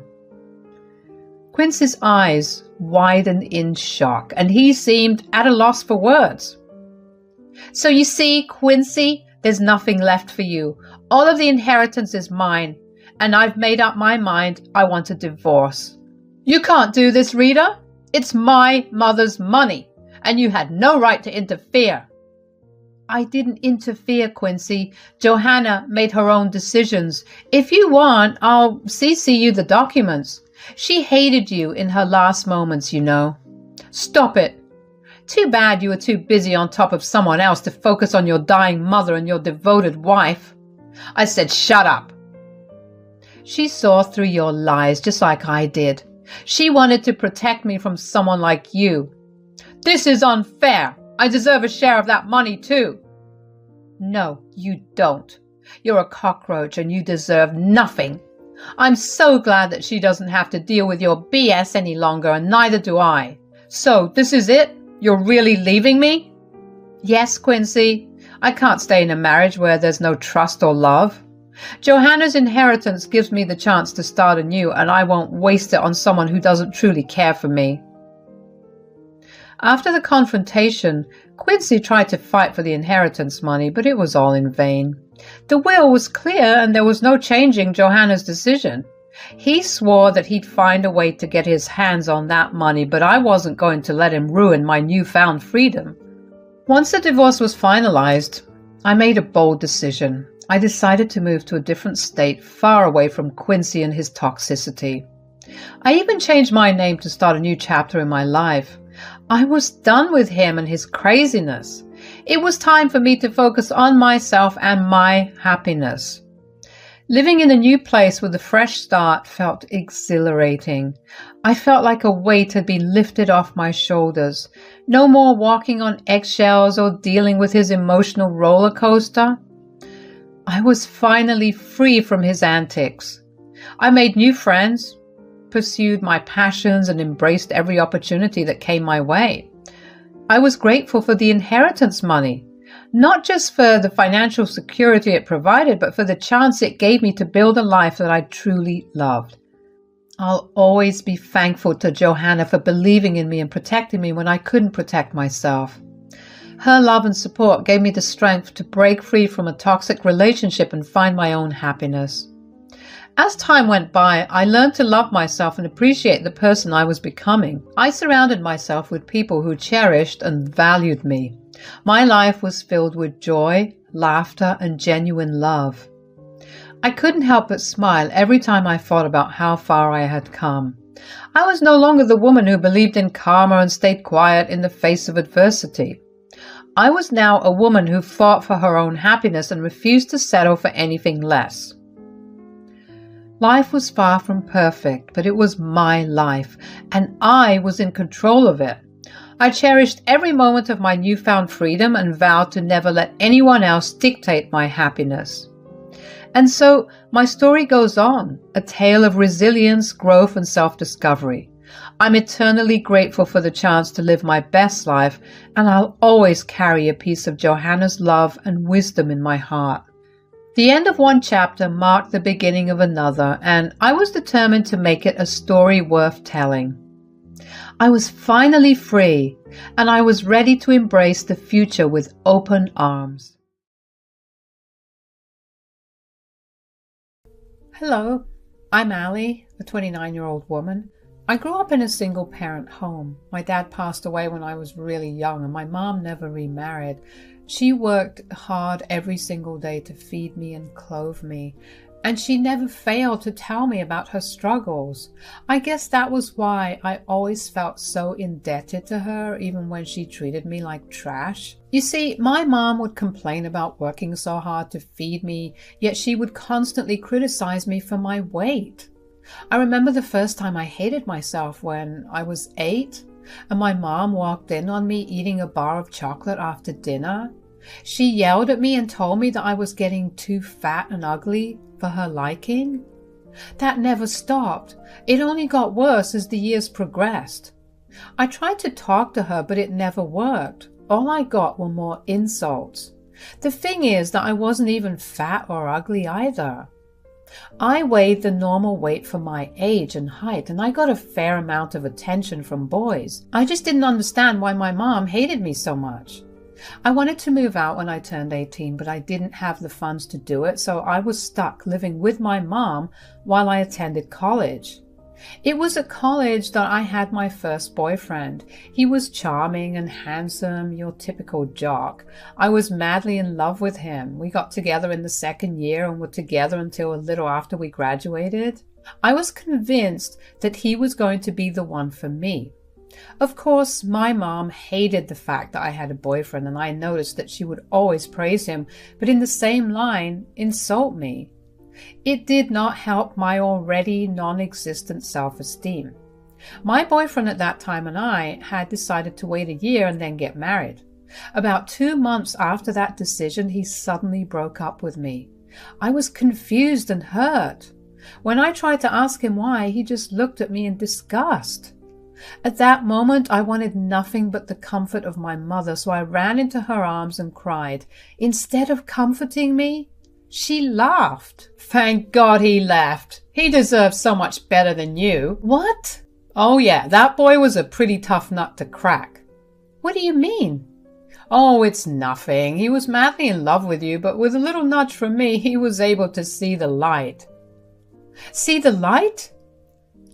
Quincy's eyes widened in shock, and he seemed at a loss for words. "So you see, Quincy, there's nothing left for you. All of the inheritance is mine, and I've made up my mind I want a divorce. You can't do this, Rita. It's my mother's money, and you had no right to interfere. I didn't interfere, Quincy. Johanna made her own decisions. If you want, I'll CC you the documents. She hated you in her last moments, you know. Stop it. Too bad you were too busy on top of someone else to focus on your dying mother and your devoted wife. I said, shut up. She saw through your lies just like I did. She wanted to protect me from someone like you. This is unfair. I deserve a share of that money too. No, you don't. You're a cockroach and you deserve nothing. I'm so glad that she doesn't have to deal with your BS any longer, and neither do I. So, this is it? You're really leaving me? Yes, Quincy. I can't stay in a marriage where there's no trust or love. Johanna's inheritance gives me the chance to start anew, and I won't waste it on someone who doesn't truly care for me. After the confrontation, Quincy tried to fight for the inheritance money, but it was all in vain. The will was clear, and there was no changing Johanna's decision. He swore that he'd find a way to get his hands on that money, but I wasn't going to let him ruin my newfound freedom. Once the divorce was finalized, I made a bold decision. I decided to move to a different state, far away from Quincy and his toxicity. I even changed my name to start a new chapter in my life. I was done with him and his craziness. It was time for me to focus on myself and my happiness. Living in a new place with a fresh start felt exhilarating. I felt like a weight had been lifted off my shoulders. No more walking on eggshells or dealing with his emotional roller coaster. I was finally free from his antics. I made new friends, pursued my passions, and embraced every opportunity that came my way. I was grateful for the inheritance money, not just for the financial security it provided, but for the chance it gave me to build a life that I truly loved. I'll always be thankful to Johanna for believing in me and protecting me when I couldn't protect myself. Her love and support gave me the strength to break free from a toxic relationship and find my own happiness. As time went by, I learned to love myself and appreciate the person I was becoming. I surrounded myself with people who cherished and valued me. My life was filled with joy, laughter, and genuine love. I couldn't help but smile every time I thought about how far I had come. I was no longer the woman who believed in karma and stayed quiet in the face of adversity. I was now a woman who fought for her own happiness and refused to settle for anything less. Life was far from perfect, but it was my life, and I was in control of it. I cherished every moment of my newfound freedom and vowed to never let anyone else dictate my happiness. And so my story goes on, a tale of resilience, growth, and self-discovery. I'm eternally grateful for the chance to live my best life, and I'll always carry a piece of Johanna's love and wisdom in my heart. The end of one chapter marked the beginning of another, and I was determined to make it a story worth telling. I was finally free, and I was ready to embrace the future with open arms. Hello, I'm Allie, a 29-year-old woman. I grew up in a single-parent home. My dad passed away when I was really young, and my mom never remarried. She worked hard every single day to feed me and clothe me, and she never failed to tell me about her struggles. I guess that was why I always felt so indebted to her, even when she treated me like trash. You see, my mom would complain about working so hard to feed me, yet she would constantly criticize me for my weight. I remember the first time I hated myself when I was 8, and my mom walked in on me eating a bar of chocolate after dinner. She yelled at me and told me that I was getting too fat and ugly for her liking. That never stopped. It only got worse as the years progressed. I tried to talk to her, but it never worked. All I got were more insults. The thing is that I wasn't even fat or ugly either. I weighed the normal weight for my age and height, and I got a fair amount of attention from boys. I just didn't understand why my mom hated me so much. I wanted to move out when I turned 18, but I didn't have the funds to do it, so I was stuck living with my mom while I attended college. It was at college that I had my first boyfriend. He was charming and handsome, your typical jock. I was madly in love with him. We got together in the second year and were together until a little after we graduated. I was convinced that he was going to be the one for me. Of course, my mom hated the fact that I had a boyfriend, and I noticed that she would always praise him, but in the same line, insult me. It did not help my already non-existent self-esteem. My boyfriend at that time and I had decided to wait a year and then get married. About 2 months after that decision, he suddenly broke up with me. I was confused and hurt. When I tried to ask him why, he just looked at me in disgust. At that moment, I wanted nothing but the comfort of my mother, so I ran into her arms and cried. Instead of comforting me, she laughed. Thank God he left. He deserves so much better than you. What? Oh yeah, that boy was a pretty tough nut to crack. What do you mean? Oh, it's nothing. He was madly in love with you, but with a little nudge from me, he was able to see the light. See the light?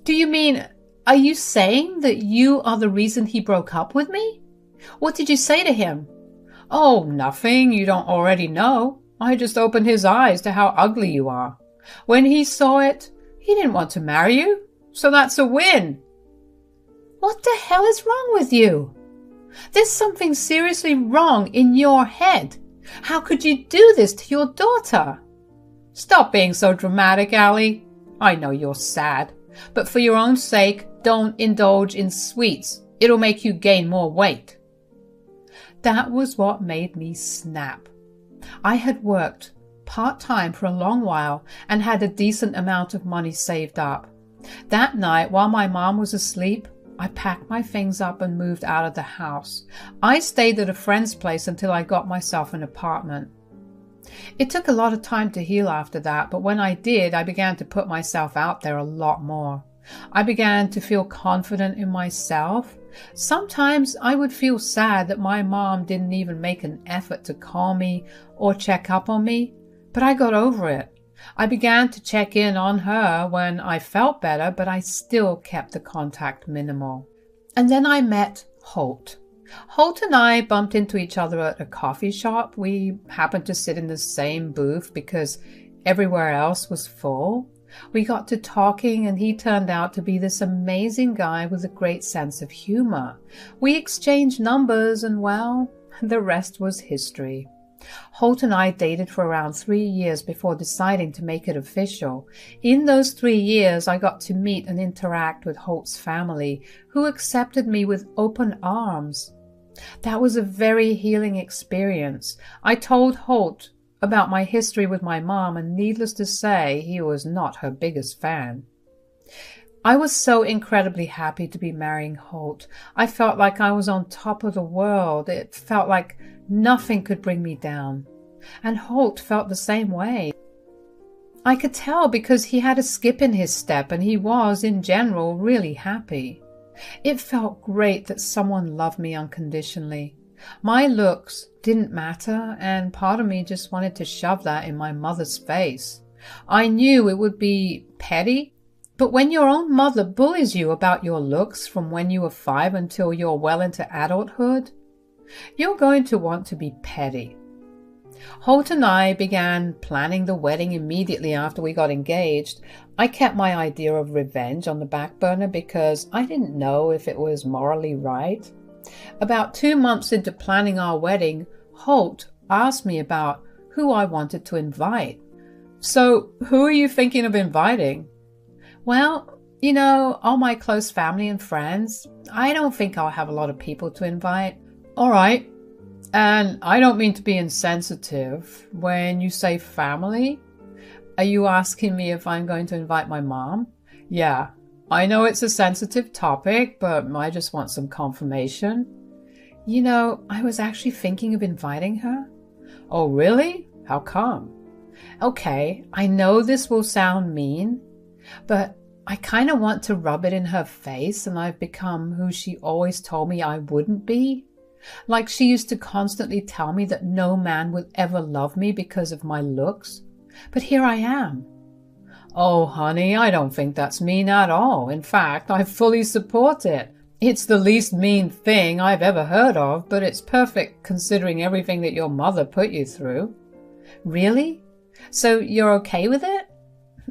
Do you mean, are you saying that you are the reason he broke up with me? What did you say to him? Oh, nothing you don't already know. I just opened his eyes to how ugly you are. When he saw it, he didn't want to marry you, so that's a win. What the hell is wrong with you? There's something seriously wrong in your head. How could you do this to your daughter? Stop being so dramatic, Allie. I know you're sad, but for your own sake, don't indulge in sweets. It'll make you gain more weight. That was what made me snap. I had worked part-time for a long while and had a decent amount of money saved up. That night, while my mom was asleep, I packed my things up and moved out of the house. I stayed at a friend's place until I got myself an apartment. It took a lot of time to heal after that, but when I did, I began to put myself out there a lot more. I began to feel confident in myself. Sometimes I would feel sad that my mom didn't even make an effort to call me or check up on me, but I got over it. I began to check in on her when I felt better, but I still kept the contact minimal. And then I met Holt. Holt and I bumped into each other at a coffee shop. We happened to sit in the same booth because everywhere else was full. We got to talking, and he turned out to be this amazing guy with a great sense of humor. We exchanged numbers, and well, the rest was history. Holt and I dated for around 3 years before deciding to make it official. In those 3 years, I got to meet and interact with Holt's family, who accepted me with open arms. That was a very healing experience. I told Holt about my history with my mom, and needless to say, he was not her biggest fan. I was so incredibly happy to be marrying Holt. I felt like I was on top of the world. It felt like nothing could bring me down. And Holt felt the same way. I could tell because he had a skip in his step, and he was, in general, really happy. It felt great that someone loved me unconditionally. My looks didn't matter, and part of me just wanted to shove that in my mother's face. I knew it would be petty, but when your own mother bullies you about your looks from when you were 5 until you're well into adulthood, you're going to want to be petty. Holt and I began planning the wedding immediately after we got engaged. I kept my idea of revenge on the back burner because I didn't know if it was morally right. About 2 months into planning our wedding, Holt asked me about who I wanted to invite. So, who are you thinking of inviting? Well, all my close family and friends. I don't think I'll have a lot of people to invite. All right. And I don't mean to be insensitive. When you say family, are you asking me if I'm going to invite my mom? Yeah. I know it's a sensitive topic, but I just want some confirmation. I was actually thinking of inviting her. Oh, really? How come? Okay, I know this will sound mean, but I kind of want to rub it in her face, and I've become who she always told me I wouldn't be. Like she used to constantly tell me that no man would ever love me because of my looks. But here I am. Oh, honey, I don't think that's mean at all. In fact, I fully support it. It's the least mean thing I've ever heard of, but it's perfect considering everything that your mother put you through. Really? So you're okay with it?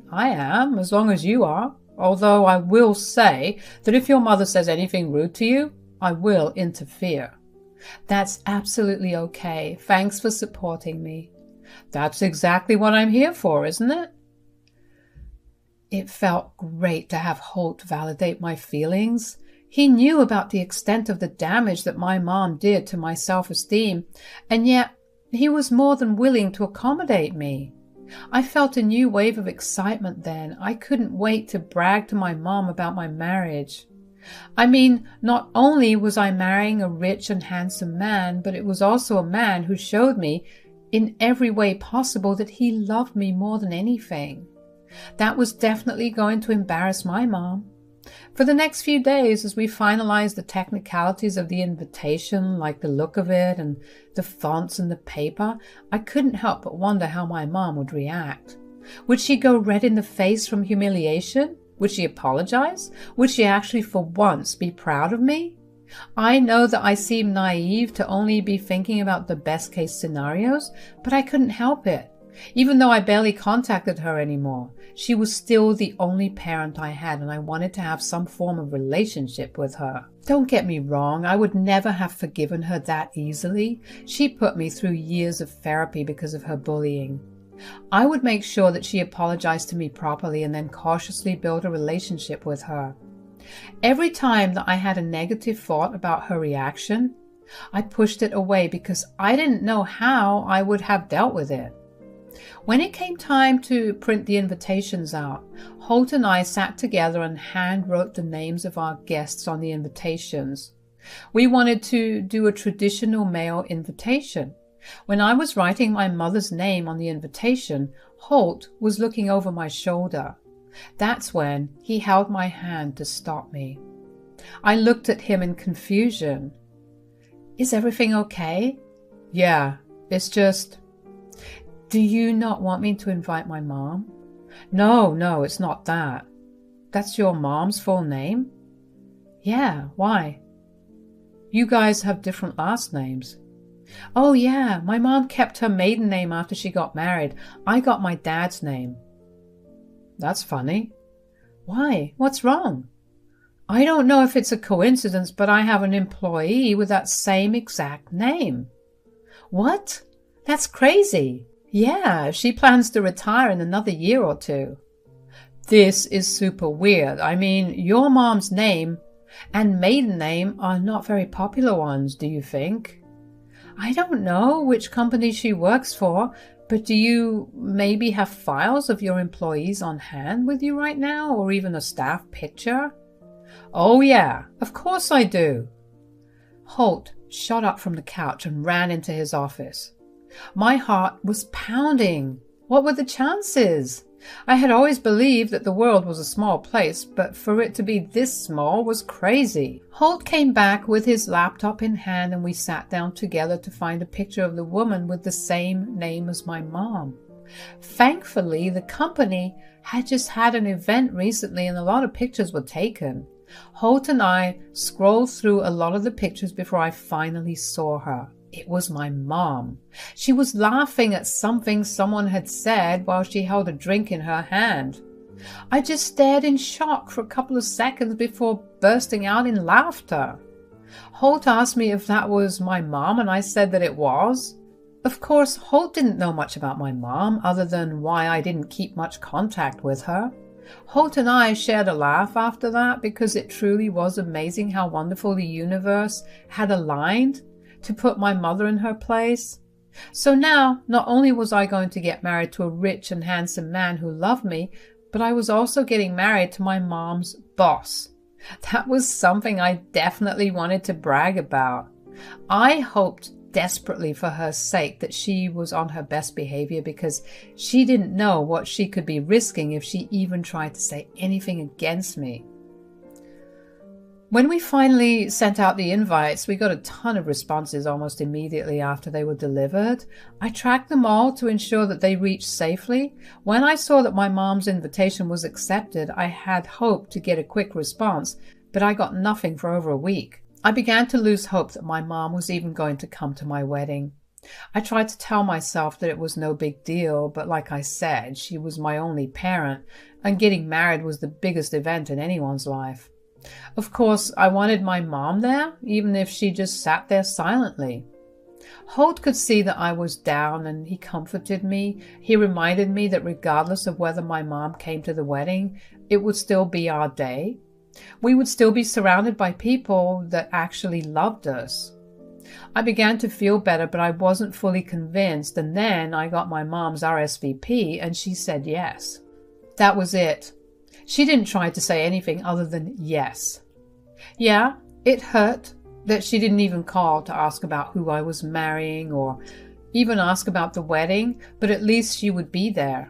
I am, as long as you are. Although I will say that if your mother says anything rude to you, I will interfere. That's absolutely okay. Thanks for supporting me. That's exactly what I'm here for, isn't it? It felt great to have Holt validate my feelings. He knew about the extent of the damage that my mom did to my self-esteem, and yet he was more than willing to accommodate me. I felt a new wave of excitement then. I couldn't wait to brag to my mom about my marriage. I mean, not only was I marrying a rich and handsome man, but it was also a man who showed me in every way possible that he loved me more than anything. That was definitely going to embarrass my mom. For the next few days, as we finalized the technicalities of the invitation, like the look of it and the fonts and the paper, I couldn't help but wonder how my mom would react. Would she go red in the face from humiliation? Would she apologize? Would she actually for once be proud of me? I know that I seem naive to only be thinking about the best case scenarios, but I couldn't help it. Even though I barely contacted her anymore, she was still the only parent I had, and I wanted to have some form of relationship with her. Don't get me wrong, I would never have forgiven her that easily. She put me through years of therapy because of her bullying. I would make sure that she apologized to me properly and then cautiously build a relationship with her. Every time that I had a negative thought about her reaction, I pushed it away because I didn't know how I would have dealt with it. When it came time to print the invitations out, Holt and I sat together and hand-wrote the names of our guests on the invitations. We wanted to do a traditional mail invitation. When I was writing my mother's name on the invitation, Holt was looking over my shoulder. That's when he held my hand to stop me. I looked at him in confusion. Is everything okay? Yeah, it's just... Do you not want me to invite my mom? No, it's not that. That's your mom's full name? Yeah, why? You guys have different last names. Oh yeah, my mom kept her maiden name after she got married. I got my dad's name. That's funny. Why? What's wrong? I don't know if it's a coincidence, but I have an employee with that same exact name. What? That's crazy. Yeah, she plans to retire in another year or two. This is super weird. I mean, your mom's name and maiden name are not very popular ones, do you think? I don't know which company she works for, but do you maybe have files of your employees on hand with you right now, or even a staff picture? Oh yeah, of course I do. Holt shot up from the couch and ran into his office. My heart was pounding. What were the chances? I had always believed that the world was a small place, but for it to be this small was crazy. Holt came back with his laptop in hand, and we sat down together to find a picture of the woman with the same name as my mom. Thankfully, the company had just had an event recently and a lot of pictures were taken. Holt and I scrolled through a lot of the pictures before I finally saw her. It was my mom. She was laughing at something someone had said while she held a drink in her hand. I just stared in shock for a couple of seconds before bursting out in laughter. Holt asked me if that was my mom, and I said that it was. Of course, Holt didn't know much about my mom, other than why I didn't keep much contact with her. Holt and I shared a laugh after that because it truly was amazing how wonderful the universe had aligned to put my mother in her place. So now, not only was I going to get married to a rich and handsome man who loved me, but I was also getting married to my mom's boss. That was something I definitely wanted to brag about. I hoped desperately for her sake that she was on her best behavior, because she didn't know what she could be risking if she even tried to say anything against me. When we finally sent out the invites, we got a ton of responses almost immediately after they were delivered. I tracked them all to ensure that they reached safely. When I saw that my mom's invitation was accepted, I had hoped to get a quick response, but I got nothing for over a week. I began to lose hope that my mom was even going to come to my wedding. I tried to tell myself that it was no big deal, but like I said, she was my only parent, and getting married was the biggest event in anyone's life. Of course, I wanted my mom there, even if she just sat there silently. Holt could see that I was down, and he comforted me. He reminded me that regardless of whether my mom came to the wedding, it would still be our day. We would still be surrounded by people that actually loved us. I began to feel better, but I wasn't fully convinced, and then I got my mom's RSVP, and she said yes. That was it. She didn't try to say anything other than yes. Yeah, it hurt that she didn't even call to ask about who I was marrying or even ask about the wedding, but at least she would be there.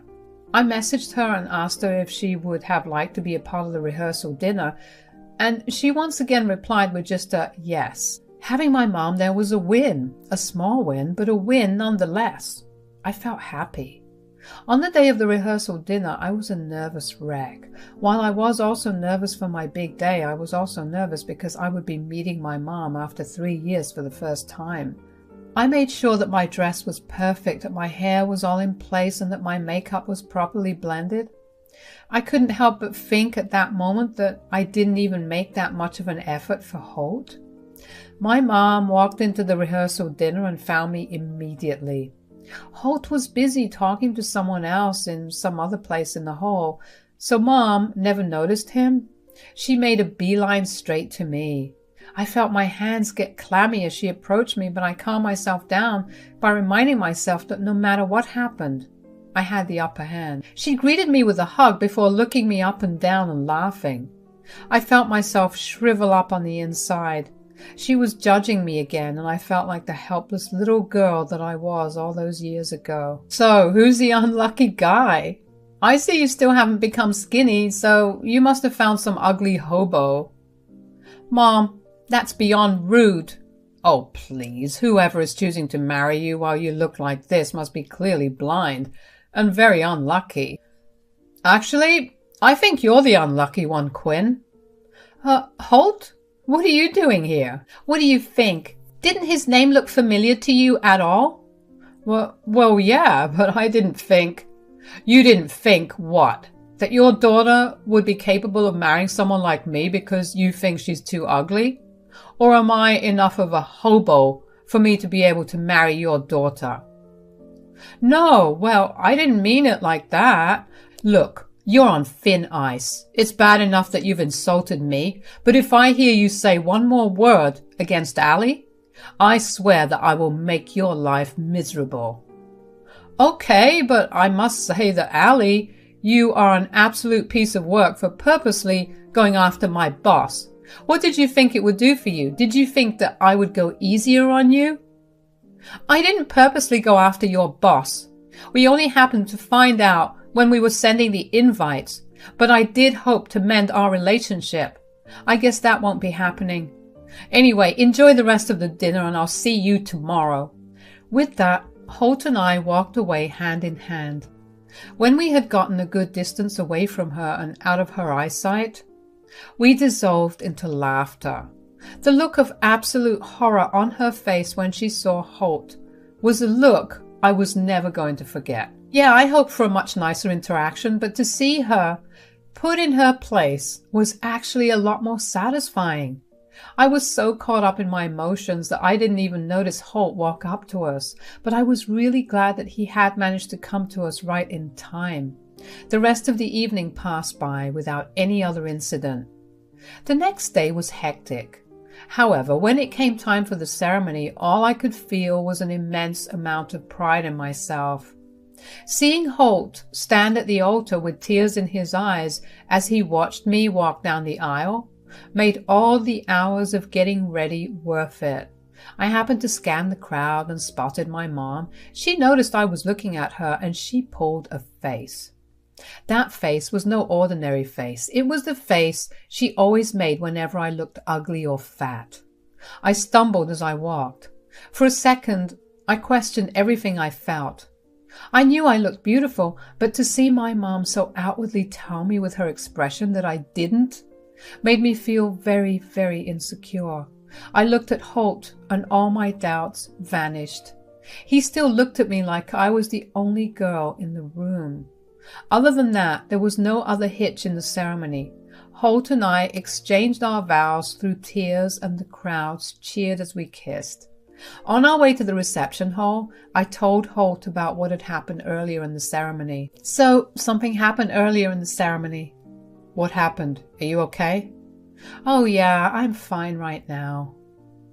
I messaged her and asked her if she would have liked to be a part of the rehearsal dinner, and she once again replied with just a yes. Having my mom there was a win, a small win, but a win nonetheless. I felt happy. On the day of the rehearsal dinner, I was a nervous wreck. While I was also nervous for my big day, I was also nervous because I would be meeting my mom after 3 years for the first time. I made sure that my dress was perfect, that my hair was all in place, and that my makeup was properly blended. I couldn't help but think at that moment that I didn't even make that much of an effort for Holt. My mom walked into the rehearsal dinner and found me immediately. Holt was busy talking to someone else in some other place in the hall, so Mom never noticed him. She made a beeline straight to me. I felt my hands get clammy as she approached me, but I calmed myself down by reminding myself that no matter what happened, I had the upper hand. She greeted me with a hug before looking me up and down and laughing. I felt myself shrivel up on the inside. She was judging me again, and I felt like the helpless little girl that I was all those years ago. So, who's the unlucky guy? I see you still haven't become skinny, so you must have found some ugly hobo. Mom, that's beyond rude. Oh, please, whoever is choosing to marry you while you look like this must be clearly blind and very unlucky. Actually, I think you're the unlucky one, Quinn. Holt? What are you doing here? What do you think? Didn't his name look familiar to you at all? Well, yeah, but I didn't think. You didn't think what? That your daughter would be capable of marrying someone like me because you think she's too ugly? Or am I enough of a hobo for me to be able to marry your daughter? No, well, I didn't mean it like that. Look. You're on thin ice. It's bad enough that you've insulted me, but if I hear you say one more word against Allie, I swear that I will make your life miserable. Okay, but I must say that Allie, you are an absolute piece of work for purposely going after my boss. What did you think it would do for you? Did you think that I would go easier on you? I didn't purposely go after your boss. We only happened to find out when we were sending the invites, but I did hope to mend our relationship. I guess that won't be happening. Anyway, enjoy the rest of the dinner and I'll see you tomorrow. With that, Holt and I walked away hand in hand. When we had gotten a good distance away from her and out of her eyesight, we dissolved into laughter. The look of absolute horror on her face when she saw Holt was a look I was never going to forget. Yeah, I hoped for a much nicer interaction, but to see her put in her place was actually a lot more satisfying. I was so caught up in my emotions that I didn't even notice Holt walk up to us, but I was really glad that he had managed to come to us right in time. The rest of the evening passed by without any other incident. The next day was hectic. However, when it came time for the ceremony, all I could feel was an immense amount of pride in myself. Seeing Holt stand at the altar with tears in his eyes as he watched me walk down the aisle made all the hours of getting ready worth it. I happened to scan the crowd and spotted my mom. She noticed I was looking at her and she pulled a face. That face was no ordinary face. It was the face she always made whenever I looked ugly or fat. I stumbled as I walked. For a second, I questioned everything I felt. I knew I looked beautiful, but to see my mom so outwardly tell me with her expression that I didn't made me feel very, very insecure. I looked at Holt, and all my doubts vanished. He still looked at me like I was the only girl in the room. Other than that, there was no other hitch in the ceremony. Holt and I exchanged our vows through tears, and the crowds cheered as we kissed. On our way to the reception hall, I told Holt about what had happened earlier in the ceremony. So, something happened earlier in the ceremony. What happened? Are you okay? Oh yeah, I'm fine right now.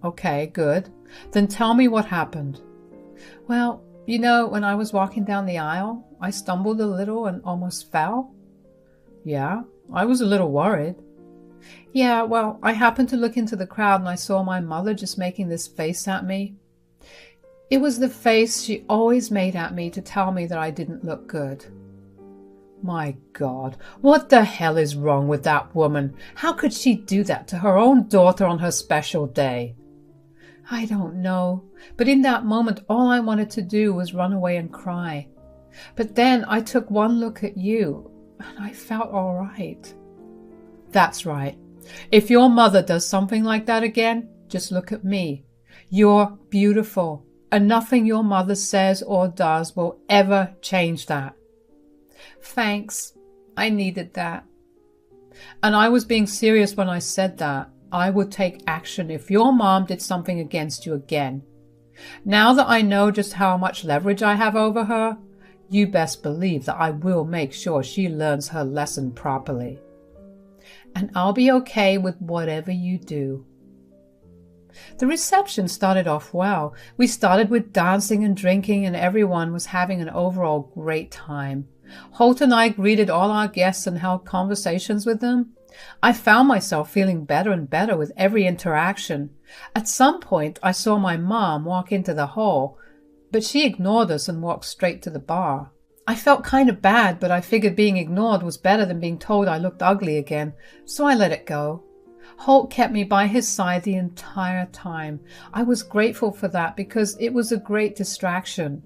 Okay, good. Then tell me what happened. Well, when I was walking down the aisle, I stumbled a little and almost fell. Yeah, I was a little worried. Yeah, well, I happened to look into the crowd and I saw my mother just making this face at me. It was the face she always made at me to tell me that I didn't look good. My God, what the hell is wrong with that woman? How could she do that to her own daughter on her special day? I don't know, but in that moment all I wanted to do was run away and cry. But then I took one look at you and I felt all right. That's right. If your mother does something like that again, just look at me. You're beautiful, and nothing your mother says or does will ever change that. Thanks. I needed that. And I was being serious when I said that. I would take action if your mom did something against you again. Now that I know just how much leverage I have over her, you best believe that I will make sure she learns her lesson properly. And I'll be okay with whatever you do. The reception started off well. We started with dancing and drinking, and everyone was having an overall great time. Holt and I greeted all our guests and held conversations with them. I found myself feeling better and better with every interaction. At some point, I saw my mom walk into the hall, but she ignored us and walked straight to the bar. I felt kind of bad, but I figured being ignored was better than being told I looked ugly again, so I let it go. Holt kept me by his side the entire time. I was grateful for that because it was a great distraction.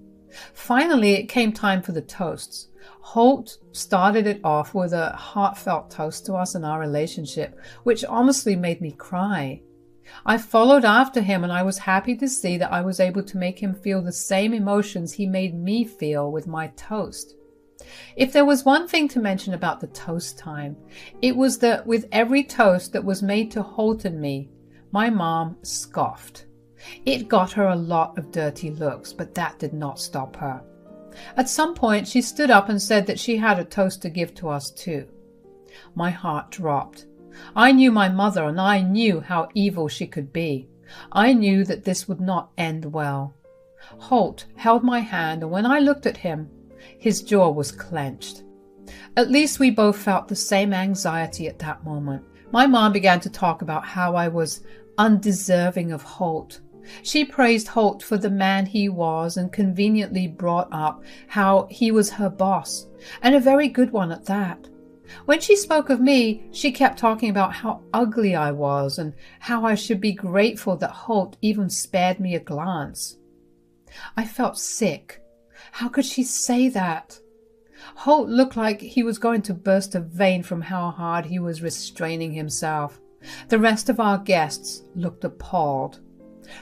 Finally, it came time for the toasts. Holt started it off with a heartfelt toast to us and our relationship, which honestly made me cry. I followed after him, and I was happy to see that I was able to make him feel the same emotions he made me feel with my toast. If there was one thing to mention about the toast time, it was that with every toast that was made to Holt and me, my mom scoffed. It got her a lot of dirty looks, but that did not stop her. At some point, she stood up and said that she had a toast to give to us too. My heart dropped. I knew my mother, and I knew how evil she could be. I knew that this would not end well. Holt held my hand, and when I looked at him, his jaw was clenched. At least we both felt the same anxiety at that moment. My mom began to talk about how I was undeserving of Holt. She praised Holt for the man he was and conveniently brought up how he was her boss, and a very good one at that. When she spoke of me, she kept talking about how ugly I was and how I should be grateful that Holt even spared me a glance. I felt sick. How could she say that? Holt looked like he was going to burst a vein from how hard he was restraining himself. The rest of our guests looked appalled.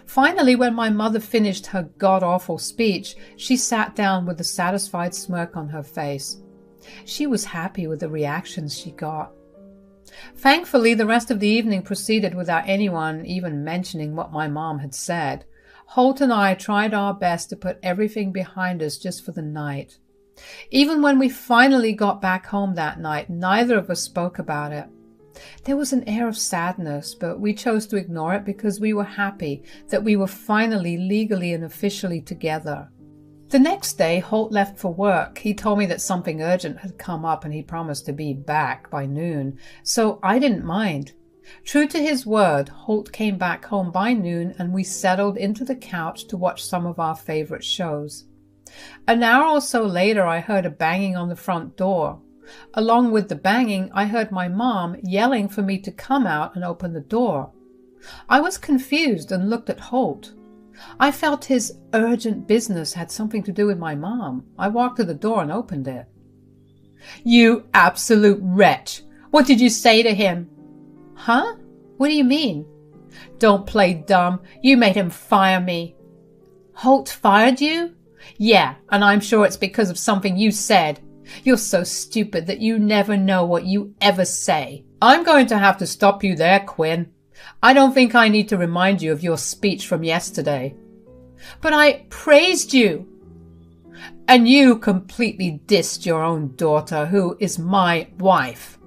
Finally, when my mother finished her god-awful speech, she sat down with a satisfied smirk on her face. She was happy with the reactions she got. Thankfully, the rest of the evening proceeded without anyone even mentioning what my mom had said. Holt and I tried our best to put everything behind us just for the night. Even when we finally got back home that night, neither of us spoke about it. There was an air of sadness, but we chose to ignore it because we were happy that we were finally legally and officially together. The next day, Holt left for work. He told me that something urgent had come up and he promised to be back by noon, so I didn't mind. True to his word, Holt came back home by noon and we settled into the couch to watch some of our favorite shows. An hour or so later, I heard a banging on the front door. Along with the banging, I heard my mom yelling for me to come out and open the door. I was confused and looked at Holt. I felt his urgent business had something to do with my mom. I walked to the door and opened it. "You absolute wretch! What did you say to him?" "Huh? What do you mean?" "Don't play dumb. You made him fire me." "Holt fired you?" "Yeah, and I'm sure it's because of something you said. You're so stupid that you never know what you ever say." "I'm going to have to stop you there, Quinn. I don't think I need to remind you of your speech from yesterday." "But I praised you." "And you completely dissed your own daughter, who is my wife.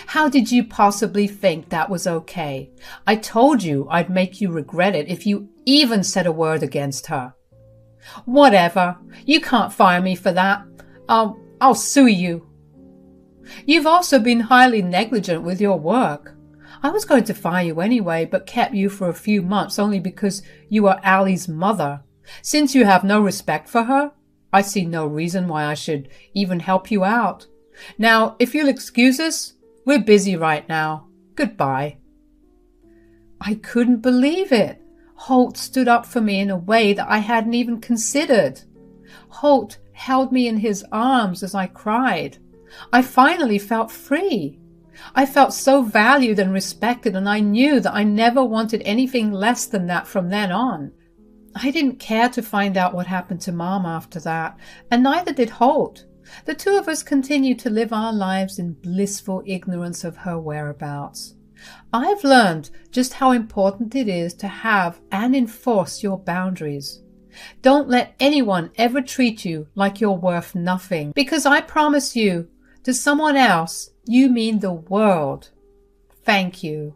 How did you possibly think that was okay? I told you I'd make you regret it if you even said a word against her." "Whatever. You can't fire me for that. I'll sue you." "You've also been highly negligent with your work. I was going to fire you anyway, but kept you for a few months only because you are Allie's mother. Since you have no respect for her, I see no reason why I should even help you out. Now, if you'll excuse us, we're busy right now. Goodbye." I couldn't believe it. Holt stood up for me in a way that I hadn't even considered. Holt held me in his arms as I cried. I finally felt free. I felt so valued and respected, and I knew that I never wanted anything less than that from then on. I didn't care to find out what happened to Mom after that, and neither did Holt. The two of us continued to live our lives in blissful ignorance of her whereabouts. I've learned just how important it is to have and enforce your boundaries. Don't let anyone ever treat you like you're worth nothing, because I promise you, to someone else, you mean the world. Thank you.